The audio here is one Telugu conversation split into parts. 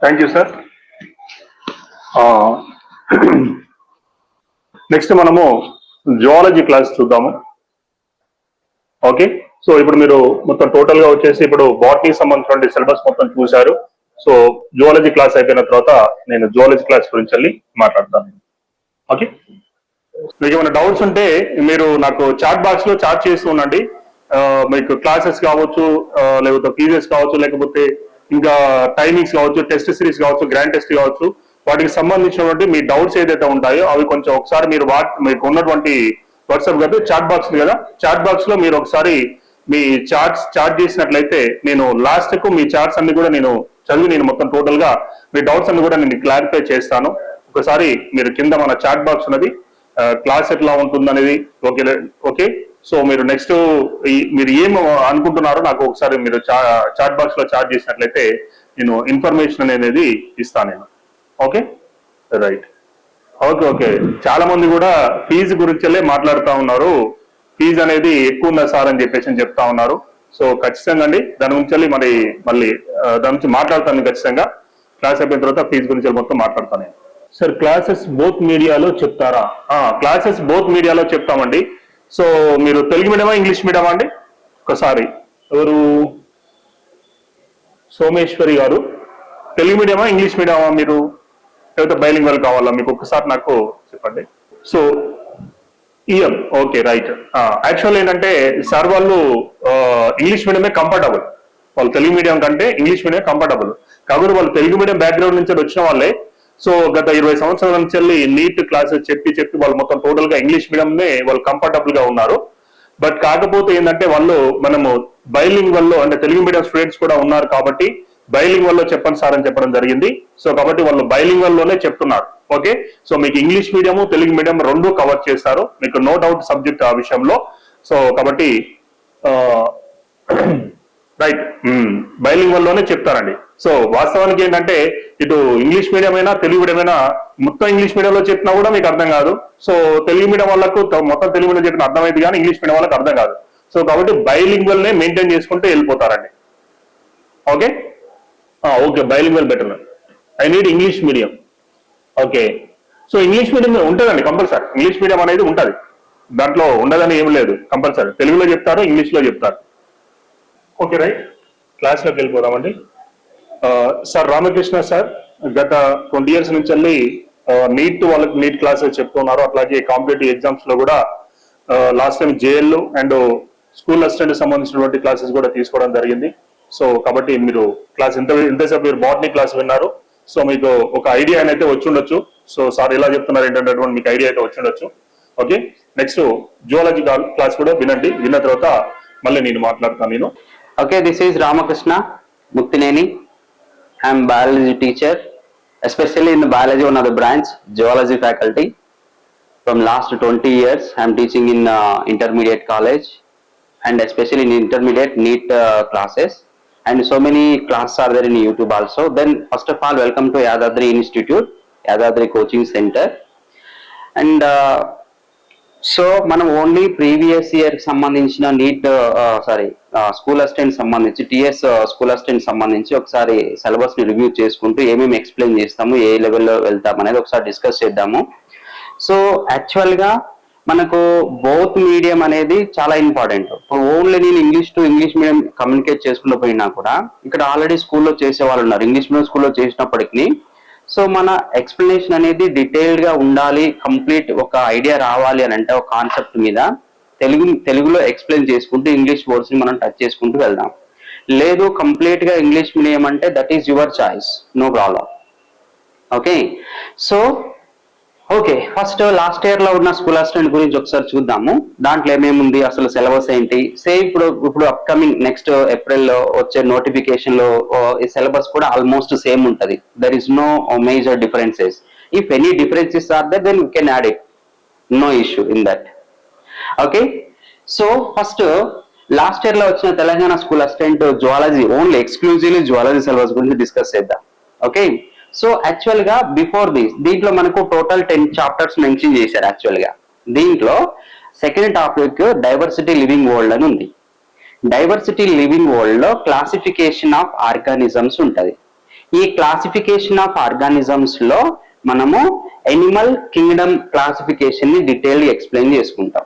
Thank you sir. నెక్స్ట్ మనము జువాలజీ క్లాస్ చూద్దాము. ఓకే, సో ఇప్పుడు మీరు మొత్తం టోటల్ గా వచ్చేసి ఇప్పుడు బాటనీకి సంబంధించిన సిలబస్ మొత్తం చూశారు. సో జువాలజీ క్లాస్ అయిపోయిన తర్వాత నేను జువాలజీ క్లాస్ గురించి వెళ్ళి మాట్లాడతాను. ఓకే, మీకు ఏమైనా డౌట్స్ ఉంటే మీరు నాకు చాట్ బాక్స్ లో చాట్ చేస్తూ ఉండండి. మీకు క్లాసెస్ కావచ్చు, లేకపోతే ఫీజెస్ కావచ్చు, లేకపోతే ఇంకా టైమింగ్స్ కావచ్చు, టెస్ట్ సిరీస్ కావచ్చు, గ్రాండ్ టెస్ట్ కావచ్చు, వాటికి సంబంధించినటువంటి మీ డౌట్స్ ఏదైతే ఉంటాయో అవి కొంచెం ఒకసారి మీరు మీకు ఉన్నటువంటి వాట్సాప్ కదా చాట్ బాక్స్ కదా, చాట్ బాక్స్ లో మీరు ఒకసారి మీ చాట్ చేసినట్లయితే నేను లాస్ట్ కు మీ చాట్స్ అన్ని కూడా నేను చదివి నేను మొత్తం టోటల్ గా మీ డౌట్స్ అన్ని కూడా నేను క్లారిఫై చేస్తాను. ఒకసారి మీరు కింద మన చాట్ బాక్స్ ఉన్నది, క్లాస్ ఎట్లా ఉంటుంది అనేది. ఓకే ఓకే, సో మీరు నెక్స్ట్ మీరు ఏం అనుకుంటున్నారో నాకు ఒకసారి మీరు చాట్ బాక్స్ లో చాట్ చేసినట్లయితే నేను ఇన్ఫర్మేషన్ అనేది ఇస్తాను నేను. Okay right. ఓకే ఓకే, చాలా మంది కూడా ఫీజు గురించే మాట్లాడుతూ ఉన్నారు. ఫీజు అనేది ఎక్కువ ఉందా సార్ అని చెప్పేసి చెప్తా ఉన్నారు. సో ఖచ్చితంగా అండి దాని గురించి మళ్ళీ దాని గురించి మాట్లాడతాను ఖచ్చితంగా. క్లాస్ అయిపోయిన తర్వాత ఫీజు గురించి మొత్తం మాట్లాడతాను. సార్ క్లాసెస్ బోత్ మీడియాలో చెప్తారా? క్లాసెస్ బోత్ మీడియాలో చెప్తామండి. సో మీరు తెలుగు మీడియమా ఇంగ్లీష్ మీడియమా అండి? ఒకసారి ఎవరు సోమేశ్వరి గారు, తెలుగు మీడియమా ఇంగ్లీష్ మీడియమా మీరు, లేకపోతే బైలింగ్వల్ కావాలా మీకు? ఒకసారి నాకు చెప్పండి. So I'm okay right. Actual ఏంటంటే సార్ వాళ్ళు ఇంగ్లీష్ మీడియమే కంఫర్టబుల్, వాళ్ళు తెలుగు మీడియం కంటే ఇంగ్లీష్ మీడియం కంఫర్టబుల్. కాబట్టి వాళ్ళు తెలుగు మీడియం బ్యాక్గ్రౌండ్ నుంచి వచ్చిన వాళ్ళే. సో గత 20 సంవత్సరాల నుంచి వెళ్ళి నీట్ క్లాసెస్ చెప్పి వాళ్ళు మొత్తం టోటల్ గా ఇంగ్లీష్ మీడియంనే వాళ్ళు కంఫర్టబుల్ గా ఉన్నారు. బట్ కాకపోతే ఏంటంటే వాళ్ళు మనము బైలింగ్వల్ లో అంటే తెలుగు మీడియం స్టూడెంట్స్ కూడా ఉన్నారు కాబట్టి బైలింగ్వల్ లో చెప్పండి సార్ అని చెప్పడం జరిగింది. సో కాబట్టి వాళ్ళు బైలింగ్వల్ లోనే చెప్తున్నారు. ఓకే, సో మీకు ఇంగ్లీష్ మీడియం తెలుగు మీడియం రెండు కవర్ చేస్తారు, మీకు నో డౌట్ సబ్జెక్ట్ ఆ విషయంలో. సో కాబట్టి రైట్, బైలింగ్వల్ లోనే చెప్తారండి. సో వాస్తవానికి ఏంటంటే ఇటు ఇంగ్లీష్ మీడియం అయినా తెలుగు మీడియం అయినా మొత్తం ఇంగ్లీష్ మీడియంలో చెప్పినా కూడా మీకు అర్థం కాదు. సో తెలుగు మీడియం వాళ్ళకు మొత్తం తెలుగు మీడియం చెప్పిన అర్థమైంది కానీ ఇంగ్లీష్ మీడియం వాళ్ళకి అర్థం కాదు. సో కాబట్టి బైలింగ్వల్ నే మెయింటైన్ చేసుకుంటూ వెళ్ళిపోతారండి. Okay okay, bilingual better. I need English medium. Okay, so English medium ఉంటుందండి కంపల్సరీ, ఇంగ్లీష్ మీడియం అనేది ఉంటుంది, దాంట్లో ఉండదని ఏం లేదు. కంపల్సరీ తెలుగులో చెప్తారు, ఇంగ్లీష్ లో చెప్తారు. ఓకే రైట్, క్లాస్లోకి వెళ్ళిపోదామండి. సార్ రామకృష్ణ సార్ గత 20 years నుంచి వెళ్ళి వాళ్ళకి నీట్ క్లాసెస్ చెప్తున్నారు. అట్లాగే కాంపిటేటివ్ ఎగ్జామ్స్ లో కూడా last time JL and school assistant సంబంధించినటువంటి క్లాసెస్ కూడా తీసుకోవడం జరిగింది. సో కాబట్టి మీరు క్లాస్ ఇంతసేపు మీరు బాటనీ క్లాస్ విన్నారు. సో మీకు ఒక ఐడియా అయితే వచ్చి ఉండొచ్చు. సో సార్ ఎలా చెప్తున్నారు ఏంటంటే మీకు ఐడియా అయితే వచ్చి ఉండొచ్చు. ఓకే, నెక్స్ట్ జువాలజీ క్లాస్ కూడా వినండి, విన్న తర్వాత మళ్ళీ నేను మాట్లాడతాను నేను. Okay, this is Ramakrishna Muktineni. I am biology teacher, especially in the biology one of the branch, geology faculty. From last 20 years, I am teaching in intermediate college and especially in intermediate NEET classes. And so many classes are there in YouTube also. Then first of all, welcome to Yadadri Institute, Yadadri Coaching Center. And so మనం ఓన్లీ ప్రీవియస్ ఇయర్ సంబంధించిన నీట్ స్కూల్ అసిస్టెంట్ సంబంధించి టిఎస్ స్కూల్ అసిస్టెంట్ సంబంధించి ఒకసారి సిలబస్ ని రివ్యూ చేసుకుంటూ ఏమేమి ఎక్స్ప్లెయిన్ చేస్తాము, ఏ లెవెల్లో వెళ్తాం అనేది ఒకసారి డిస్కస్ చేద్దాము. సో యాక్చువల్ గా మనకు బోత్ మీడియం అనేది చాలా ఇంపార్టెంట్. ఓన్లీ నేను English to English medium communicate చేసుకుంటూ పోయినా కూడా ఇక్కడ ఆల్రెడీ స్కూల్లో చేసే వాళ్ళు ఉన్నారు, ఇంగ్లీష్ మీడియం స్కూల్లో చేసినప్పటికీ. సో మన ఎక్స్ప్లెనేషన్ అనేది డీటెయిల్డ్ గా ఉండాలి, కంప్లీట్ ఒక ఐడియా రావాలి అని అంటే ఒక కాన్సెప్ట్ మీద తెలుగులో ఎక్స్ప్లెయిన్ చేసుకుంటూ ఇంగ్లీష్ వర్డ్స్ ని మనం టచ్ చేసుకుంటూ వెళ్దాం. లేదు కంప్లీట్ గా ఇంగ్లీష్ మీడియం అంటే that is your choice, no problem. Okay, so okay first last year లో ఉన్న స్కూల్ అసిస్టెంట్ గురించి ఒకసారి చూద్దాము. దాంట్లో ఏమేముంది, అసలు సిలబస్ ఏంటి. ఇప్పుడు అప్కమింగ్ నెక్స్ట్ ఏప్రిల్లో వచ్చే నోటిఫికేషన్ లో ఈ సిలబస్ కూడా ఆల్మోస్ట్ సేమ్ ఉంటది. There is no major differences. If any differences are there then we can add it, no issue in that. Okay, so first last year లో వచ్చిన Telangana school assistant zoology only exclusively zoology syllabus గురించి డిస్కస్ చేద్దాం. ఓకే, సో యాక్చువల్ గా బిఫోర్ దీంట్లో మనకు టోటల్ 10 చాప్టర్స్ మెన్షన్ చేశారు. యాక్చువల్ గా దీంట్లో second topic diversity living world అని ఉంది. డైవర్సిటీ లివింగ్ వరల్డ్ లో క్లాసిఫికేషన్ ఆఫ్ ఆర్గానిజమ్స్ ఉంటది. ఈ క్లాసిఫికేషన్ ఆఫ్ ఆర్గానిజమ్స్ లో మనము ఎనిమల్ కింగ్డమ్ క్లాసిఫికేషన్ ని డీటెయిల్ ఎక్స్ప్లెయిన్ చేసుకుంటాం.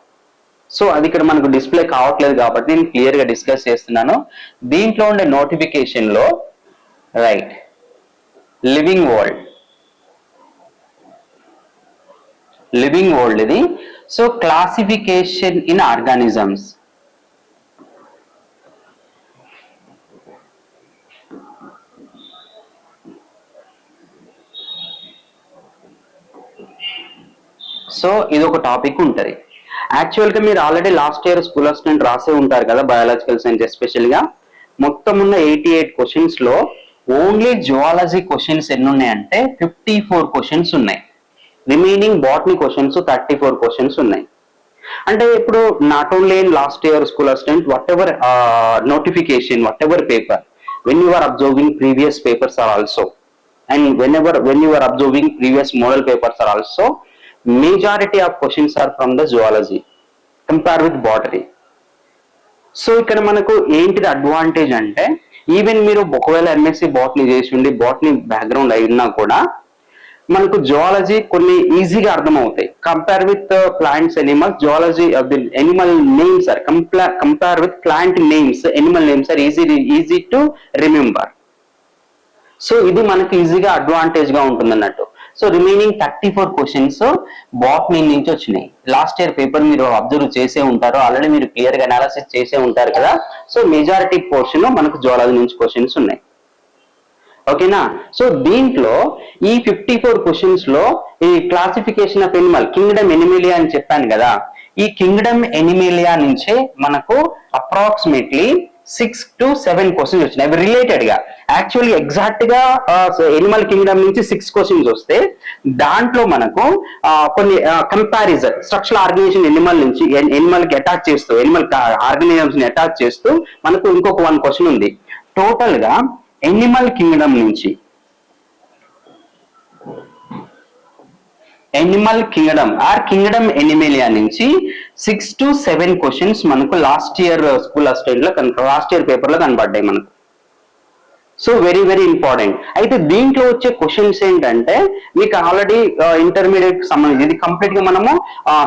సో అది ఇక్కడ మనకు డిస్ప్లే కావట్లేదు కాబట్టి నేను క్లియర్ గా డిస్కస్ చేస్తున్నాను. దీంట్లో ఉండే నోటిఫికేషన్ లో రైట్ లివింగ్ వరల్డ్ ఇది. So classification in organisms. So ఇది ఒక టాపిక్ ఉంటుంది. యాక్చువల్ గా మీరు already last year school assistant రాసే ఉంటారు కదా, బయాలజికల్ సైన్స్ ఎస్పెషల్ గా. మొత్తం ఉన్న 88 క్వశ్చన్స్ లో ఓన్లీ జువాలజీ క్వశ్చన్స్ ఎన్ని ఉన్నాయంటే 54 క్వశ్చన్స్ ఉన్నాయి. రిమైనింగ్ బాటనీ క్వశ్చన్స్ 34 క్వశ్చన్స్ ఉన్నాయి. అంటే ఇప్పుడు not only in last year school assistant, whatever notification, whatever paper, when you are observing previous papers are also, and when you are observing previous model papers are also, majority of questions are from the zoology compared with botany. So ఇక్కడ మనకు ఏంటిది అడ్వాంటేజ్ అంటే, ఈవెన్ మీరు ఒకవేళ ఎంఎస్సి బాటనీ చేసి ఉండి బాటనీ బ్యాక్గ్రౌండ్ అయినా కూడా మనకు జువాలజీ కొన్ని ఈజీగా అర్థమవుతాయి. Compare with plants animals, zoology animal names are compare with plant names, animal names are easy to remember. So ఇది మనకు ఈజీగా అడ్వాంటేజ్ గా ఉంటుంది అన్నట్టు. సో రిమైనింగ్ 34 క్వశ్చన్స్ బాటనీ నుంచి వచ్చినాయి. లాస్ట్ ఇయర్ పేపర్ మీరు అబ్జర్వ్ చేసే ఉంటారు, ఆల్రెడీ మీరు క్లియర్ గా అనాలిసిస్ చేసే ఉంటారు కదా. సో మెజారిటీ పోర్షన్ మనకు జువాలజీ నుంచి క్వశ్చన్స్ ఉన్నాయి. ఓకేనా. సో దీంట్లో ఈ 54 క్వశ్చన్స్ లో ఈ classification of Animal, Kingdom Animalia అని చెప్పాను కదా, ఈ కింగ్డమ్ ఎనిమేలియా నుంచే మనకు అప్రాక్సిమేట్లీ 6 to 7 క్వశ్చన్స్ వచ్చినాయి. అవి రిలేటెడ్ గా యాక్చువల్లీ ఎగ్జాక్ట్ గా ఎనిమల్ కింగ్డమ్ నుంచి 6 క్వశ్చన్స్ వస్తే దాంట్లో మనకు కొన్ని కంపారిజన్ స్ట్రక్చరల్ ఆర్గనైజేషన్ ఎనిమల్ కి అటాచ్ చేస్తూ, ఎనిమల్ ఆర్గనైజమ్స్ ని అటాచ్ చేస్తూ మనకు ఇంకొక 1 క్వశ్చన్ ఉంది. టోటల్ గా ఎనిమల్ కింగ్డమ్ నుంచి, Animal Kingdom are Kingdom Animalia నుంచి 6 to 7 క్వశ్చన్స్ మనకు లాస్ట్ ఇయర్ స్కూల్ అసిస్టెంట్ లో లాస్ట్ ఇయర్ పేపర్ లో కనబడ్డాయి మనకు. So very very important. అయితే దీంట్లో వచ్చే క్వశ్చన్స్ ఏంటంటే మీకు ఆల్రెడీ ఇంటర్మీడియట్ సంబంధించి, ఇది కంప్లీట్ గా మనము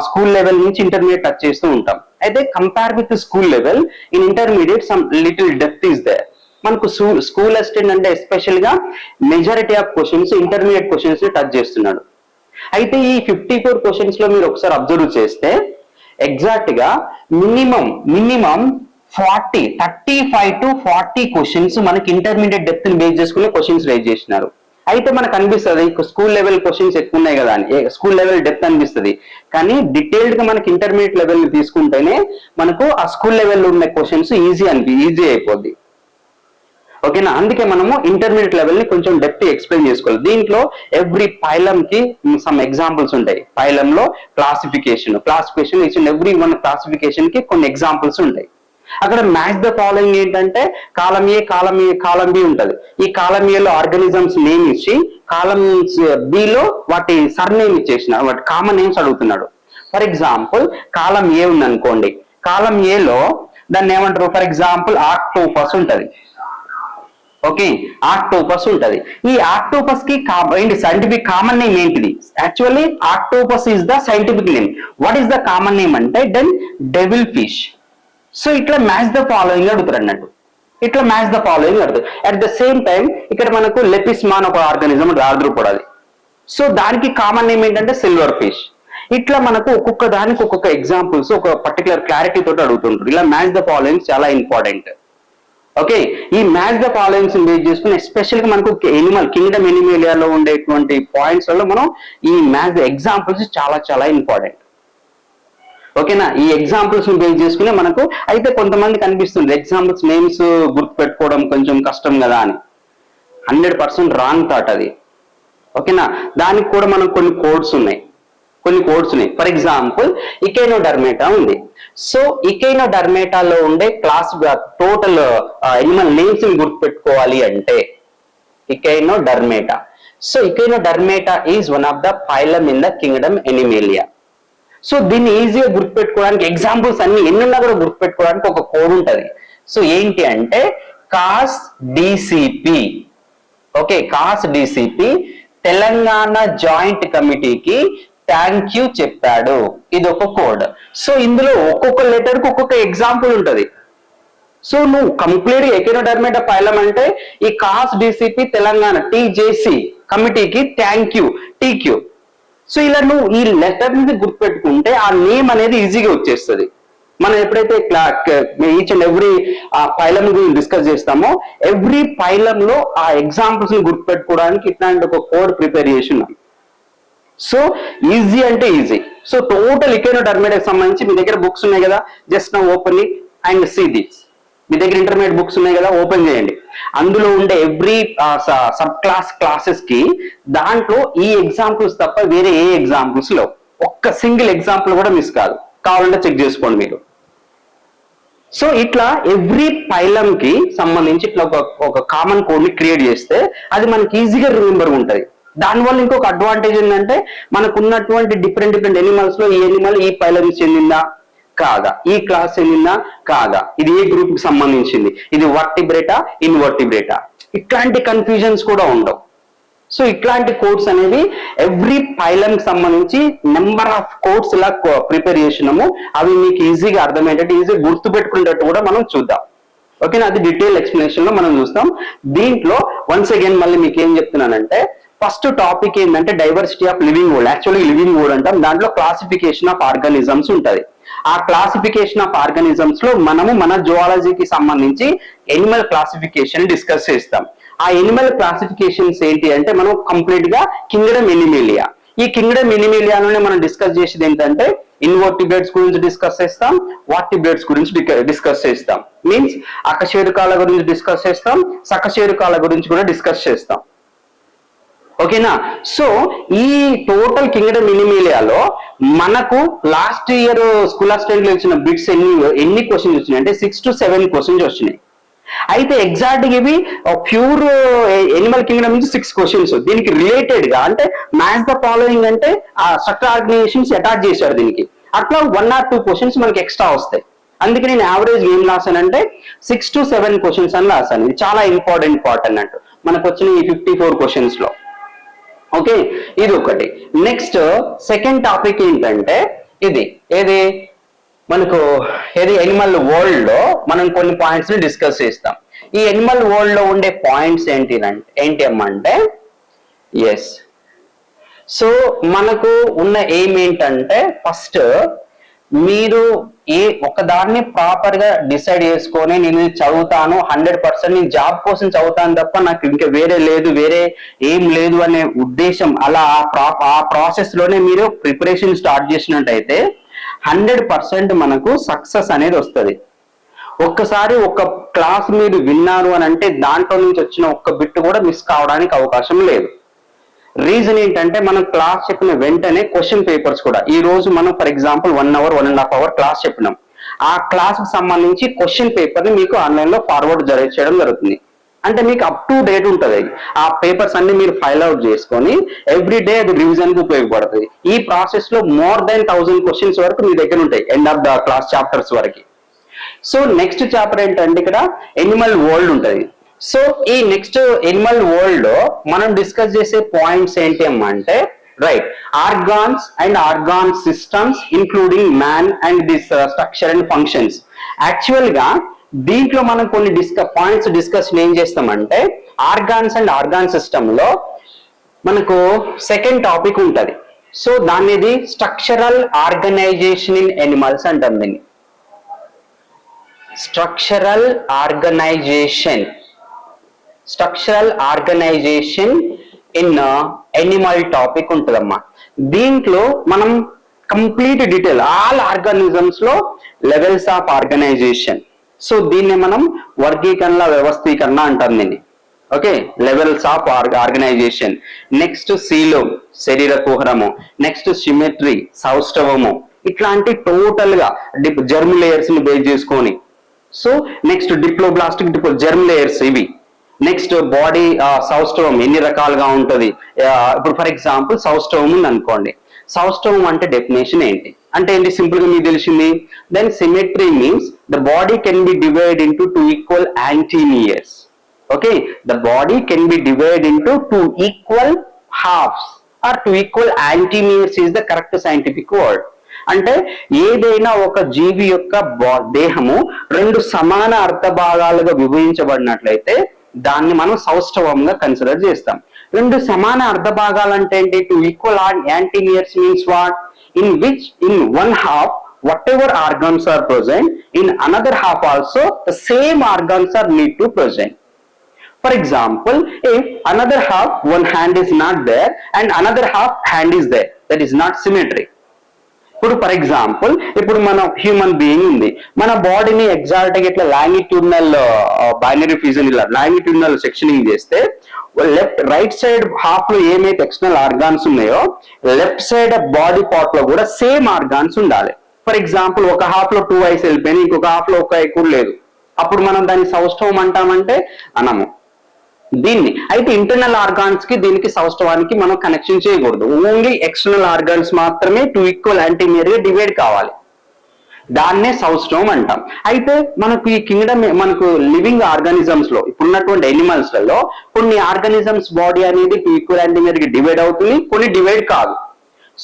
స్కూల్ లెవెల్ నుంచి ఇంటర్మీడియట్ టచ్ చేస్తూ ఉంటాం. అయితే compare with school level, in intermediate some little depth is there. మనకు స్కూల్ అసిస్టెంట్ అంటే ఎస్పెషల్ గా majority of questions intermediate questions ని టచ్ చేస్తున్నాడు. అయితే ఈ 54 క్వశ్చన్స్ లో మీరు ఒకసారి అబ్జర్వ్ చేస్తే ఎగ్జాక్ట్ గా మినిమం 35 to 40 క్వశ్చన్స్ మనకి ఇంటర్మీడియట్ డెప్త్ ని బేస్ చేసుకునే క్వశ్చన్స్ రైజ్ చేసినారు. అయితే మనకు అనిపిస్తుంది స్కూల్ లెవెల్ క్వశ్చన్స్ ఎక్కువ ఉన్నాయి కదా అని, స్కూల్ లెవెల్ డెప్త్ అనిపిస్తుంది. కానీ డీటెయిల్డ్ గా మనకి ఇంటర్మీడియట్ లెవెల్ ని తీసుకుంటేనే మనకు ఆ స్కూల్ లెవెల్ లో ఉన్న క్వశ్చన్స్ ఈజీ అయిపోద్ది. ఓకేనా. అందుకే మనము ఇంటర్మీడియట్ లెవెల్ ని కొంచెం డెప్త్ ఎక్స్ప్లెయిన్ చేసుకోవాలి. దీంట్లో ఎవ్రీ పైలం కి సమ్ ఎగ్జాంపుల్స్ ఉంటాయి. పైలం లో classification each and every one classification కి కొన్ని ఎగ్జాంపుల్స్ ఉంటాయి. అక్కడ మ్యాచ్ ద ఫాలోయింగ్ ఏంటంటే కాలం బి ఉంటది. ఈ కాలం ఏలో ఆర్గానిజమ్స్ నేమ్ ఇచ్చి, కాలం బిలో వాటి సర్ నేమ్ ఇచ్చేసిన, వాటి కామన్ నేమ్స్ అడుగుతున్నాడు. ఫర్ ఎగ్జాంపుల్ కాలం ఏ ఉంది అనుకోండి, కాలం ఏలో దాన్ని ఏమంటారు, ఫర్ ఎగ్జాంపుల్ ఆక్టోపస్ ఉంటది. ఓకే, ఆక్టోపస్ ఉంటది. ఈ ఆక్టోపస్ కి సైంటిఫిక్ కామన్ నేమ్ ఏంటిది? Actually octopus is the scientific name. What is the common name అంటే దెన్ డెవిల్ ఫిష్. సో ఇట్లా మ్యాచ్ ద ఫాలోయింగ్ అడుగుతారు అన్నట్టు. అట్ ద సేమ్ టైం ఇక్కడ మనకు లెపిస్మాన్ ఒక ఆర్గానిజం ఆర్ద్రోపోడా. సో దానికి కామన్ నేమ్ ఏంటంటే సిల్వర్ ఫిష్. ఇట్లా మనకు ఒక్కొక్క దానికి ఒక్కొక్క ఎగ్జాంపుల్స్ ఒక పర్టికులర్ క్లారిటీ తోటి అడుగుతుంటారు. ఇలా మ్యాచ్ ద ఫాలోయింగ్ చాలా ఇంపార్టెంట్. ఓకే, ఈ మ్యాచ్ ద ఫాలోయింగ్స్ బేస్ చేసుకుని ఎస్పెషల్ గా మనకు ఎనిమల్ కింగ్డమ్ ఎనిమేలియాలో ఉండేటువంటి పాయింట్స్ వల్ల మనం ఈ మ్యాచ్ ద ఎగ్జాంపుల్స్ చాలా చాలా ఇంపార్టెంట్. ఓకేనా. ఈ ఎగ్జాంపుల్స్ ని బేస్ చేసుకుని మనకు, అయితే కొంతమందికి అనిపిస్తుంది ఎగ్జాంపుల్స్ నేమ్స్ గుర్తు పెట్టుకోవడం కొంచెం కష్టం కదా అని. 100% రాంగ్ థాట్ అది. ఓకేనా. దానికి కూడా మనకు కొన్ని కోడ్స్ ఉన్నాయి. ఫర్ ఎగ్జాంపుల్ ఇకైనోడర్మేటా ఉంది. సో ఇకైనోడర్మేటాలో ఉండే క్లాస్ టోటల్ ఎనిమల్ నేమ్స్ ని గుర్తుపెట్టుకోవాలి అంటే echinodermata. So echinodermata is one of the phylum in the kingdom animalia. So దీన్ని ఈజీగా గుర్తుపెట్టుకోవడానికి ఎగ్జాంపుల్స్ అన్ని ఎన్నున్నా కూడా గుర్తుపెట్టుకోవడానికి ఒక కోడ్ ఉంటది. సో ఏంటి అంటే cos DCP. Okay, cos DCP Telangana joint కమిటీకి థ్యాంక్ యూ చెప్పాడు. ఇది ఒక కోడ్. సో ఇందులో ఒక్కొక్క లెటర్ కు ఒక్కొక్క ఎగ్జాంపుల్ ఉంటది. సో నువ్వు కంప్లీట్ ఎకెనోడర్మేట్ ఫైలం అంటే ఈ కాస్ డిసిపి తెలంగాణ టీజేసి కమిటీకి థ్యాంక్ యూ టీక్యూ. సో ఇలా నువ్వు ఈ లెటర్ మీద గుర్తుపెట్టుకుంటే ఆ నేమ్ అనేది ఈజీగా వచ్చేస్తుంది. మనం ఎప్పుడైతే ఈచ్ అండ్ ఎవ్రీ ఫైలం గురించి డిస్కస్ చేస్తామో ఎవ్రీ ఫైలం లో ఆ ఎగ్జాంపుల్స్ ని గుర్తుపెట్టుకోవడానికి ఇట్లాంటి ఒక కోడ్ ప్రిపేర్ చేసి ఉన్నాం. సో ఈజీ అంటే ఈజీ. సో టోటల్ ఎకెనోడర్మేట్ సంబంధించి మీ దగ్గర బుక్స్ ఉన్నాయి కదా, just now open it and see this. మీ దగ్గర ఇంటర్మీడియట్ బుక్స్ ఉన్నాయి కదా, ఓపెన్ చేయండి. అందులో ఉండే ఎవ్రీ సబ్ క్లాసెస్ కి దాంట్లో ఈ ఎగ్జాంపుల్స్ తప్ప వేరే ఏ ఎగ్జాంపుల్స్ లో ఒక్క సింగిల్ ఎగ్జాంపుల్ కూడా మిస్ కాదు. కావాలంటే చెక్ చేసుకోండి మీరు. సో ఇట్లా ఎవ్రీ ఫైలం కి సంబంధించి ఇట్లా ఒక కామన్ కోడ్ ని క్రియేట్ చేస్తే అది మనకి ఈజీగా రిమెంబర్ ఉంటుంది. దానివల్ల ఇంకొక అడ్వాంటేజ్ ఏంటంటే మనకు ఉన్నటువంటి డిఫరెంట్ ఎనిమల్స్ లో ఈ ఎనిమల్ ఈ ఫైలం చెందిందా కాదా, ఈ క్లాస్ చెందిందా కాదా, ఇది ఏ గ్రూప్ కి సంబంధించింది, ఇది వర్టిబ్రేటా ఇన్వర్టిబ్రేటా, ఇట్లాంటి కన్ఫ్యూజన్స్ కూడా ఉండవు. సో ఇట్లాంటి కోడ్స్ అనేవి ఎవ్రీ ఫైలం కి సంబంధించి నెంబర్ ఆఫ్ కోడ్స్ ఇలా ప్రిపేర్ చేసినాము. అవి మీకు ఈజీగా అర్థమయ్యేటట్టు ఈజీగా గుర్తు పెట్టుకునేటట్టు కూడా మనం చూద్దాం. ఓకేనా, అది డీటెయిల్ ఎక్స్ప్లెనేషన్ లో మనం చూస్తాం. దీంట్లో వన్స్ అగైన్ మళ్ళీ మీకు ఏం చెప్తున్నానంటే ఫస్ట్ టాపిక్ ఏంటంటే diversity of living world. Actually living world అంటాం, దాంట్లో క్లాసిఫికేషన్ ఆఫ్ ఆర్గానిజమ్స్ ఉంటది. ఆ క్లాసిఫికేషన్ ఆఫ్ ఆర్గానిజమ్స్ లో మనము మన జువాలజీకి సంబంధించి ఎనిమల్ క్లాసిఫికేషన్ డిస్కస్ చేస్తాం. ఆ ఎనిమల్ క్లాసిఫికేషన్స్ ఏంటి అంటే మనం కంప్లీట్ గా కింగ్డమ్ ఎనిమేలియా. ఈ కింగ్డమ్ ఎనిమేలియాలోనే మనం డిస్కస్ చేసేది ఏంటంటే ఇన్వర్టిబ్రేట్స్ గురించి డిస్కస్ చేస్తాం, వర్టిబ్రేట్స్ గురించి డిస్కస్ చేస్తాం. మీన్స్ అకశేరుకాల గురించి డిస్కస్ చేస్తాం, సకశేరుకాల గురించి కూడా డిస్కస్ చేస్తాం. ఓకేనా. సో ఈ టోటల్ కింగ్డమ్ ఎనిమేలియాలో మనకు లాస్ట్ ఇయర్ స్కూల్ ఆఫ్ స్టడీలో ఇచ్చిన బిట్స్ ఎన్ని క్వశ్చన్స్ వచ్చినాయి అంటే 6 to 7 క్వశ్చన్స్ వచ్చినాయి. అయితే ఎగ్జాక్ట్ గా ఇవి ప్యూర్ ఎనిమల్ కింగ్డమ్ నుంచి 6 క్వశ్చన్స్. దీనికి రిలేటెడ్ గా అంటే మ్యాచ్ ద ఫాలోయింగ్ అంటే ఆ స్ట్రక్చర్ ఆర్గనైజేషన్స్ అటాచ్ చేశారు దీనికి. అట్లా 1 or 2 క్వశ్చన్స్ మనకి ఎక్స్ట్రా వస్తాయి. అందుకే నేను యావరేజ్ ఏం రాశానంటే 6 to 7 క్వశ్చన్స్ అని రాశాను. ఇది చాలా ఇంపార్టెంట్ పార్ట్ అన్నట్టు మనకు వచ్చిన ఈ 54 క్వశ్చన్స్ లో. ఓకే, ఇది ఒకటి. నెక్స్ట్ సెకండ్ టాపిక్ ఏంటంటే ఏది మనకు ఎనిమల్ వరల్డ్ లో మనం కొన్ని పాయింట్స్ ని డిస్కస్ చేస్తాం. ఈ ఎనిమల్ వరల్డ్ లో ఉండే పాయింట్స్ ఏంటి అమ్మంటే ఎస్. సో మనకు ఉన్న ఎయిమ్ ఏంటంటే ఫస్ట్ మీరు ఒకదాన్ని ప్రాపర్ గా డిసైడ్ చేసుకొని నేను చదువుతాను 100% నేను జాబ్ కోసం చదువుతాను తప్ప నాకు ఇంకా వేరే లేదు, వేరే ఏం లేదు అనే ఉద్దేశం అలా ఆ ప్రాసెస్ లోనే మీరు ప్రిపరేషన్ స్టార్ట్ చేసినట్టయితే 100% మనకు సక్సెస్ అనేది వస్తుంది. ఒక్కసారి ఒక క్లాస్ మీరు విన్నారు అని అంటే దాంట్లో నుంచి వచ్చిన ఒక్క బిట్ కూడా మిస్ కావడానికి అవకాశం లేదు. రీజన్ ఏంటంటే మనం క్లాస్ చెప్పిన వెంటనే క్వశ్చన్ పేపర్స్ కూడా ఈ రోజు మనం for example 1 hour 1.5 hour class చెప్పినాం. ఆ క్లాస్ కి సంబంధించి క్వశ్చన్ పేపర్ ని మీకు ఆన్లైన్ లో ఫార్వర్డ్ చేయడం జరుగుతుంది. అంటే మీకు అప్ టు డేట్ ఉంటుంది. ఆ పేపర్స్ అన్ని మీరు ఫైల్ అవుట్ చేసుకొని ఎవ్రీ డే అది రివిజన్ కి ఉపయోగపడుతుంది. ఈ ప్రాసెస్ లో మోర్ దెన్ 1000 క్వశ్చన్స్ వరకు మీ దగ్గర ఉంటాయి end of the class chapters వరకు. సో నెక్స్ట్ చాప్టర్ ఏంటంటే ఇక్కడ ఎనిమల్ వరల్డ్ ఉంటుంది. సో ఈ నెక్స్ట్ ఎనిమల్ వరల్డ్ లో మనం డిస్కస్ చేసే పాయింట్స్ ఏంటి అంటే right organs and organ systems including man and this structure and functions. Actual గా దీంట్లో మనం కొన్ని పాయింట్స్ డిస్కషన్ ఏం చేస్తామంటే ఆర్గాన్స్ అండ్ ఆర్గాన్ సిస్టమ్ లో మనకు సెకండ్ టాపిక్ ఉంటుంది. సో దాన్ని స్ట్రక్చరల్ ఆర్గనైజేషన్ ఇన్ ఎనిమల్స్ అంటాం. దీన్ని structural organisation in animal topic ఉంటుందమ్మా. దీంట్లో మనం కంప్లీట్ డీటెయిల్ ఆల్ ఆర్గానిజమ్స్ లో లెవెల్స్ ఆఫ్ ఆర్గనైజేషన్. సో దీన్ని మనం వర్గీకరణ వ్యవస్థీకరణ అంటాం దీన్ని. Okay, levels of organisation. Next coelom శరీర కుహరము, నెక్స్ట్ సిమెట్రీ సౌష్ఠవము, ఇట్లాంటి టోటల్ గా జర్మ్ లేయర్స్ ని బేస్ చేసుకొని. So next diploblastic germ layers ఇవి. నెక్స్ట్ బాడీ సౌష్ఠవం ఎన్ని రకాలుగా ఉంటుంది. ఇప్పుడు ఫర్ ఎగ్జాంపుల్ సౌష్ఠవం ఉంది అనుకోండి. సౌష్ఠవం అంటే డెఫినేషన్ ఏంటి అంటే ఏంటి సింపుల్ గా మీకు తెలిసింది. Then symmetry means the body can be divide into 2 equal antenomers. Okay, the body can be divided into two equal halves or two equal antimeres is the correct scientific word. అంటే ఏదైనా ఒక జీవి యొక్క దేహము రెండు సమాన అర్ధ భాగాలుగా విభజించబడినట్లయితే దాన్ని మనం సౌష్ఠవంగా కన్సిడర్ చేస్తాం. రెండు సమాన అర్ధ భాగాలు అంటే ఏంటి? Two equal antimeres means what? In which in one half whatever organs are present, in another half also the same organs are need to present. For example, if another half one hand is not there and another half hand is there, that is not symmetry. ఇప్పుడు ఫర్ ఎగ్జాంపుల్ ఇప్పుడు మన హ్యూమన్ బీయింగ్ ఉంది, మన బాడీని ఎగ్జాక్ట్ గా ఇట్లా లాంగిట్యూడినల్ బైనరీ ఫ్యూజన్ ఇలా లాంగిట్యూడినల్ సెక్షనింగ్ చేస్తే లెఫ్ట్ రైట్ సైడ్ హాఫ్ లో ఏమైతే ఎక్స్టర్నల్ ఆర్గాన్స్ ఉన్నాయో లెఫ్ట్ సైడ్ బాడీ పార్ట్ లో కూడా సేమ్ ఆర్గాన్స్ ఉండాలి. ఫర్ ఎగ్జాంపుల్ ఒక హాఫ్ లో 2 ఐస్ వెళ్ళిపోయినాయి, ఇంకొక హాఫ్ లో ఒక ఐ కూడా లేదు, అప్పుడు మనం దాన్ని సౌష్ఠవం అంటామంటే అనము దీన్ని. అయితే ఇంటర్నల్ ఆర్గాన్స్ కి దీనికి సౌష్ఠవానికి మనం కనెక్షన్ చేయకూడదు, ఓన్లీ ఎక్స్టర్నల్ ఆర్గాన్స్ మాత్రమే టూ ఈక్వల్ యాంటీమియర్ గా డివైడ్ కావాలి, దాన్నే సౌష్ఠవం అంటాం. అయితే మనకు ఈ కింగ్డమ్ మనకు లివింగ్ ఆర్గానిజమ్స్ లో ఇప్పుడున్నటువంటి ఎనిమల్స్ లలో కొన్ని ఆర్గానిజమ్స్ బాడీ అనేది టూ ఈక్వల్ యాంటీమియర్ గా డివైడ్ అవుతుంది, కొన్ని డివైడ్ కాదు.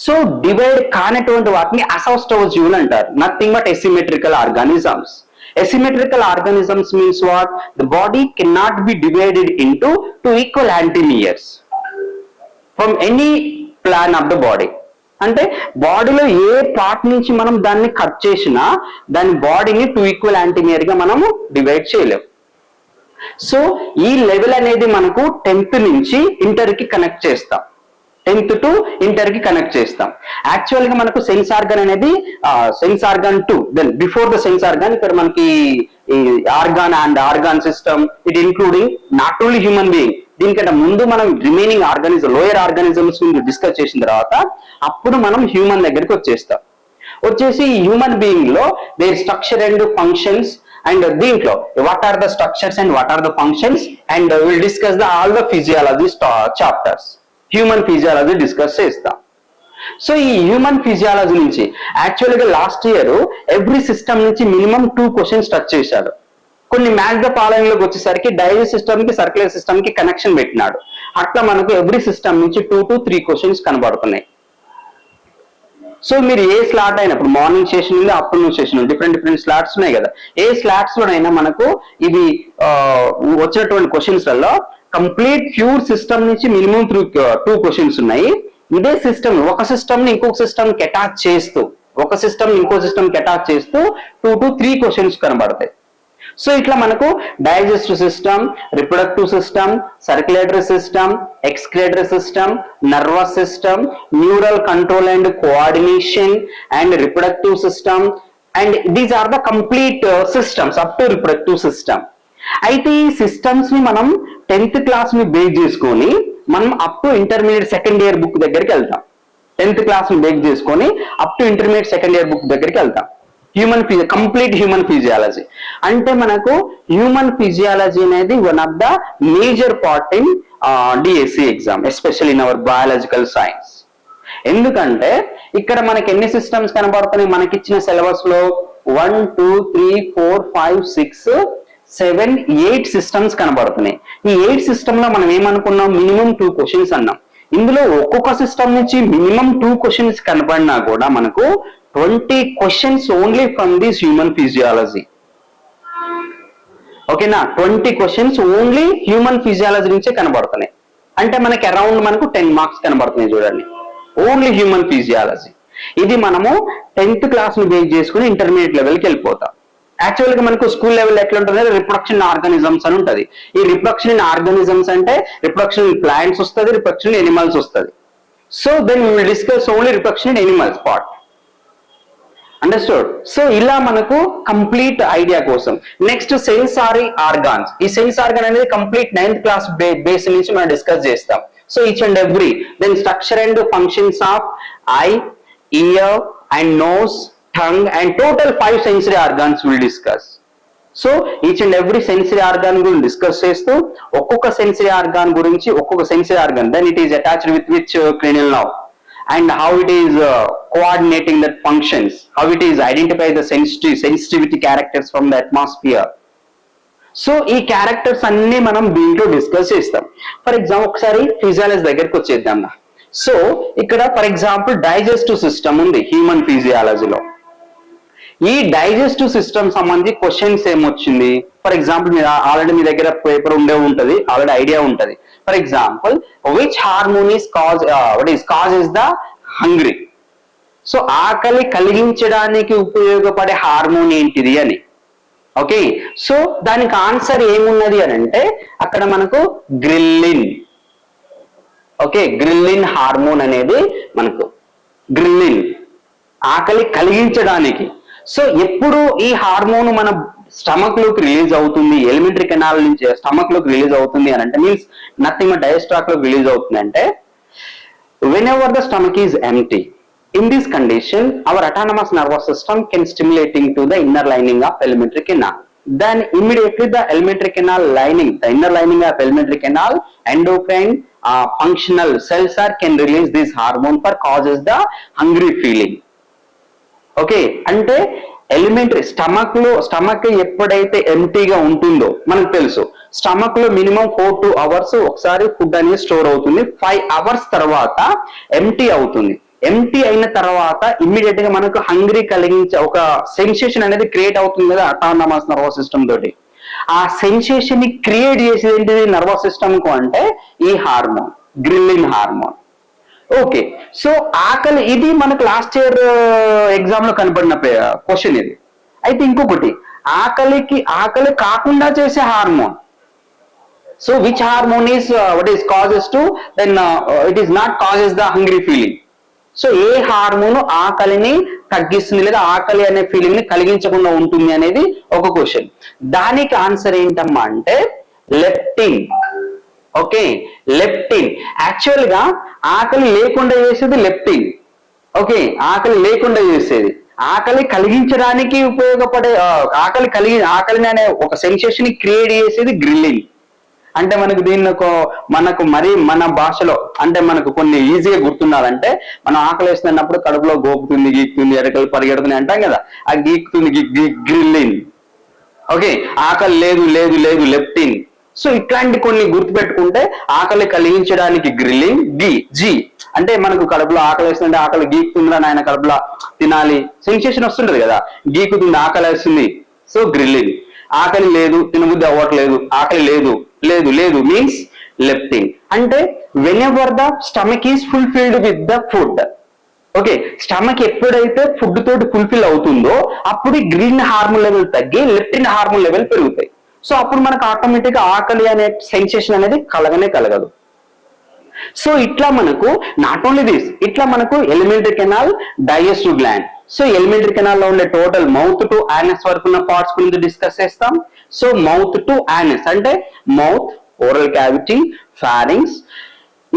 సో డివైడ్ కానటువంటి వాటిని అసౌష్ఠవ జీవులు అంటారు, nothing but asymmetrical organisms. Asymmetrical organisms means what? The body cannot be divided into two equal antimeres from any plan of the body. అంటే బాడీలో ఏ పార్ట్ నుంచి మనం దాన్ని కట్ చేసినా దాని బాడీని టూ ఈక్వల్ యాంటీమియర్ గా మనము డివైడ్ చేయలేము. సో ఈ లెవెల్ అనేది మనకు 10th నుంచి ఇంటర్ కి కనెక్ట్ చేస్తాం, 10th టు ఇంటర్ కి కనెక్ట్ చేస్తాం. యాక్చువల్ గా మనకు సెన్స్ ఆర్గన్ అనేది sense organ 2, then before the sense organ ఇక్కడ మనకి organ and organ system it including not only human being. దీనికంటే ముందు మనం remaining organism lower organisms discuss చేసిన తర్వాత అప్పుడు మనం హ్యూమన్ దగ్గరికి వచ్చేసి హ్యూమన్ బీయింగ్ లో their structure and functions and దీంట్లో what are the structures and what are the functions and will discuss the all the physiology chapters. Human physiology discuss చేస్తాం. సో ఈ హ్యూమన్ ఫిజియాలజీ నుంచి యాక్చువల్ గా లాస్ట్ ఇయర్ ఎవ్రీ సిస్టమ్ నుంచి మినిమం 2 క్వశ్చన్స్ టచ్ చేశాడు. కొన్ని మ్యాచ్ ద ఫాలోయింగ్ లోకి వచ్చేసరికి డైజెస్ట్ సిస్టమ్ కి సర్క్యులర్ సిస్టమ్ కి కనెక్షన్ పెట్టినాడు. అట్లా మనకు ఎవ్రీ సిస్టమ్ నుంచి 2 to 3 క్వశ్చన్స్ కనబడుతున్నాయి. సో మీరు ఏ స్లాట్ అయినప్పుడు మార్నింగ్ సెషన్ ఉంది, ఆఫ్టర్నూన్ సెషన్ ఉంది, డిఫరెంట్ స్లాట్స్ ఉన్నాయి కదా, ఏ స్లాట్స్ లోనైనా మనకు ఇవి వచ్చినటువంటి క్వశ్చన్స్ లలో కంప్లీట్ ప్యూర్ సిస్టమ్ నుంచి మినిమం 2 క్వశ్చన్స్ ఉన్నాయి. ఇదే సిస్టమ్ ఒక సిస్టమ్ ని ఇంకొక సిస్టమ్ కి అటాచ్ చేస్తూ ఒక సిస్టమ్ ఇంకో సిస్టమ్ కి అటాచ్ చేస్తూ 2 to 3 క్వశ్చన్స్ కనబడతాయి. సో ఇట్లా మనకు digestive system, reproductive system, circulatory system, excretory system, nervous system, neural control and coordination and reproductive system and these are the complete systems up to reproductive system. అయితే ఈ సిస్టమ్స్ ని మనం 10th క్లాస్ ని బేస్ చేసుకొని మనం up to intermediate second year book దగ్గరికి వెళ్తాం. 10th క్లాస్ ని బేస్ చేసుకొని up to intermediate second year book దగ్గరికి వెళ్తాం. కంప్లీట్ హ్యూమన్ ఫిజియాలజీ అంటే మనకు హ్యూమన్ ఫిజియాలజీ అనేది one of the major part in DSC exam, especially in our biological science. ఎందుకంటే ఇక్కడ మనకి ఎన్ని సిస్టమ్స్ కనబడుతున్నాయి మనకిచ్చిన సిలబస్ లో 1 2 3 4 5 6 7 8 సిస్టమ్స్ కనబడుతున్నాయి. ఈ 8 సిస్టమ్ లో మనం ఏమనుకున్నాం, మినిమం 2 క్వశ్చన్స్ అన్నాం. ఇందులో ఒక్కొక్క సిస్టమ్ నుంచి మినిమం 2 క్వశ్చన్స్ కనబడినా కూడా మనకు 20 questions only from this human physiology. ఓకేనా, 20 క్వశ్చన్స్ ఓన్లీ హ్యూమన్ ఫిజియాలజీ నుంచే కనబడుతున్నాయి. అంటే మనకి అరౌండ్ మనకు 10 మార్క్స్ కనబడుతున్నాయి చూడండి, ఓన్లీ హ్యూమన్ ఫిజియాలజీ. ఇది మనము 10th క్లాస్ ని బేస్ చేసుకుని ఇంటర్మీడియట్ లెవెల్కి వెళ్ళిపోతాం. యాక్చువల్ గా మనకు స్కూల్ లెవెల్ ఎట్లా ఉంటుంది, రిప్రొడక్షన్ ఆర్గానిజమ్స్ అని ఉంటుంది. ఈ రిప్రొడక్షన్ ఇన్ ఆర్గానిజమ్స్ అంటే రిప్రొడక్షన్ ఇన్ ప్లాంట్స్ వస్తుంది, రిప్రొడక్షన్ ఇన్ ఎనిమల్స్ వస్తుంది. So then we will discuss only reproduction in animals part. Understood? So ఇలా మనకు కంప్లీట్ ఐడియా కోసం నెక్స్ట్ సెన్సారీ ఆర్గాన్స్. ఈ సెన్స్ ఆర్గాన్ అనేది కంప్లీట్ 9th క్లాస్ బేస్ నుంచి మనం డిస్కస్ చేస్తాం. So each and every then structure and functions of eye, ear and nose, tongue and total 5 sensory organs will discuss. So each and every sensory organ will discuss చేస్తూ ఒక్కొక్క sensory organ గురించి ఒక్కొక్క sensory organ then it is attached with which cranial nerve and how it is coordinating that functions, how it is identify the sensitivity characters from the atmosphere. So ఈ క్యారెక్టర్స్ అన్ని మనం దీంట్లో డిస్కస్ చేస్తాం. ఫర్ ఎగ్జాంపుల్ ఒకసారి ఫిజియాలజీ దగ్గరికి వచ్చేద్దాం. సో ఇక్కడ ఫర్ ఎగ్జాంపుల్ డైజెస్టివ్ సిస్టమ్ ఉంది హ్యూమన్ ఫిజియాలజీలో. ఈ డైజెస్టివ్ సిస్టమ్ సంబంధించి క్వశ్చన్స్ ఏమొచ్చింది, ఫర్ ఎగ్జాంపుల్ మీరు ఆల్రెడీ మీ దగ్గర పేపర్ ఉంటది, ఆల్రెడీ ఐడియా ఉంటది. For example which hormone is causes the hungry. So ఆకలి కలిగించడానికి ఉపయోగపడే హార్మోన్ ఏంటిది అని. ఓకే, సో దానికి ఆన్సర్ ఏమున్నది అని అంటే అక్కడ మనకు గ్రిల్లిన్. ఓకే, గ్రిల్లిన్ హార్మోన్ అనేది మనకు గ్రిల్లిన్ ఆకలి కలిగించడానికి. సో ఎప్పుడు ఈ హార్మోన్ మన స్టమక్ లోకి రిలీజ్ అవుతుంది, ఎలిమెంటరీ కెనాల్ నుంచి స్టమక్ లోకి రిలీజ్ అవుతుంది అని అంటే మీన్స్ నథింగ్ బట్ డయాస్ట్రాక్ లోకి రిలీజ్ అవుతుంది అంటే whenever the stomach is empty. In this condition, our autonomous nervous system can stimulating to the inner lining of alimentary canal. Then immediately the alimentary canal lining, the inner lining of alimentary canal, endocrine functional cells can release this hormone for causes the hungry feeling. Okay, అంటే ఎలిమెంటరీ స్టమక్ ఎప్పుడైతే ఎంటీగా ఉంటుందో మనకు తెలుసు స్టమక్ లో మినిమం 4 to 2 hours ఒకసారి ఫుడ్ అనేది స్టోర్ అవుతుంది. 5 hours తర్వాత ఎంటీ అవుతుంది. ఎంటీ అయిన తర్వాత ఇమ్మీడియట్ గా మనకు హంగ్రీ కలిగించే ఒక సెన్సేషన్ అనేది క్రియేట్ అవుతుంది కదా అటానమస్ నర్వస్ సిస్టమ్ తోటి. ఆ సెన్సేషన్ ని క్రియేట్ చేసేది ఏంటిది నర్వస్ సిస్టమ్ కు అంటే ఈ హార్మోన్ గ్రిల్లిన్ హార్మోన్. ఓకే, సో ఆకలి ఇది మనకు లాస్ట్ ఇయర్ ఎగ్జామ్ లో కనపడిన క్వశ్చన్ ఇది. అయితే ఇంకొకటి ఆకలి కాకుండా చేసే hormone. So which hormone is causes to then it is not causes the hungry feeling. So ఏ హార్మోన్ ఆకలిని తగ్గిస్తుంది లేదా ఆకలి అనే ఫీలింగ్ ని కలిగించకుండా ఉంటుంది అనేది ఒక క్వశ్చన్. దానికి ఆన్సర్ ఏంటమ్మా అంటే లెప్టిన్. ఓకే, లెప్టిన్ యాక్చువల్ గా ఆకలి లేకుండా చేసేది లెప్టిన్. ఓకే, ఆకలి లేకుండా చేసేది. ఆకలి కలిగించడానికి ఉపయోగపడే ఆకలిని అనే ఒక సెన్సేషన్ ని క్రియేట్ చేసేది గ్రిల్లిన్. అంటే మనకు మనకు మరి మన భాషలో అంటే మనకు కొన్ని ఈజీగా గుర్తుండాలంటే మనం ఆకలి వేస్తున్నప్పుడు కడుపులో గోపుతుంది, గీక్తుంది, ఎరకలు పరిగెడుతుంది అంటాం కదా, ఆ గీక్తుంది గ్రిల్లిన్. ఓకే, ఆకలి లేదు లేదు లేదు లెప్టిన్. సో ఇట్లాంటి కొన్ని గుర్తుపెట్టుకుంటే ఆకలి కలిగించడానికి గ్రిల్లింగ్ జీ అంటే మనకు కడుపులో ఆకలి వేస్తుంటే ఆకలి గీకుతుందా నాయన కడుపులో తినాలి సెన్సేషన్ వస్తుంటది కదా, గీకుతుంది ఆకలి వేస్తుంది. So grilling. ఆకలి లేదు తినబుద్ధి అవ్వట్లేదు, ఆకలి లేదు లేదు లేదు మీన్స్ లెప్టిన్. అంటే whenever the stomach is fulfilled with the food. Okay, stomach ఎప్పుడైతే ఫుడ్ తోటి ఫుల్ఫిల్ అవుతుందో అప్పుడు గ్రీన్ హార్మోన్ లెవెల్ తగ్గి లెప్టిన్ హార్మోన్ లెవెల్ పెరుగుతాయి. సో అప్పుడు మనకు ఆటోమేటిక్ గా ఆకలి అనే సెన్సేషన్ అనేది కలగదు. సో ఇట్లా మనకు నాట్ ఓన్లీ దిస్, ఇట్లా మనకు elementary canal, digestive gland. So elementary canal లో ఉండే టోటల్ మౌత్ టు యానస్ వరకు ఉన్న పార్ట్స్ గురించి డిస్కస్ చేస్తాం. సో మౌత్ టు యానస్ అంటే mouth, oral cavity, pharynx,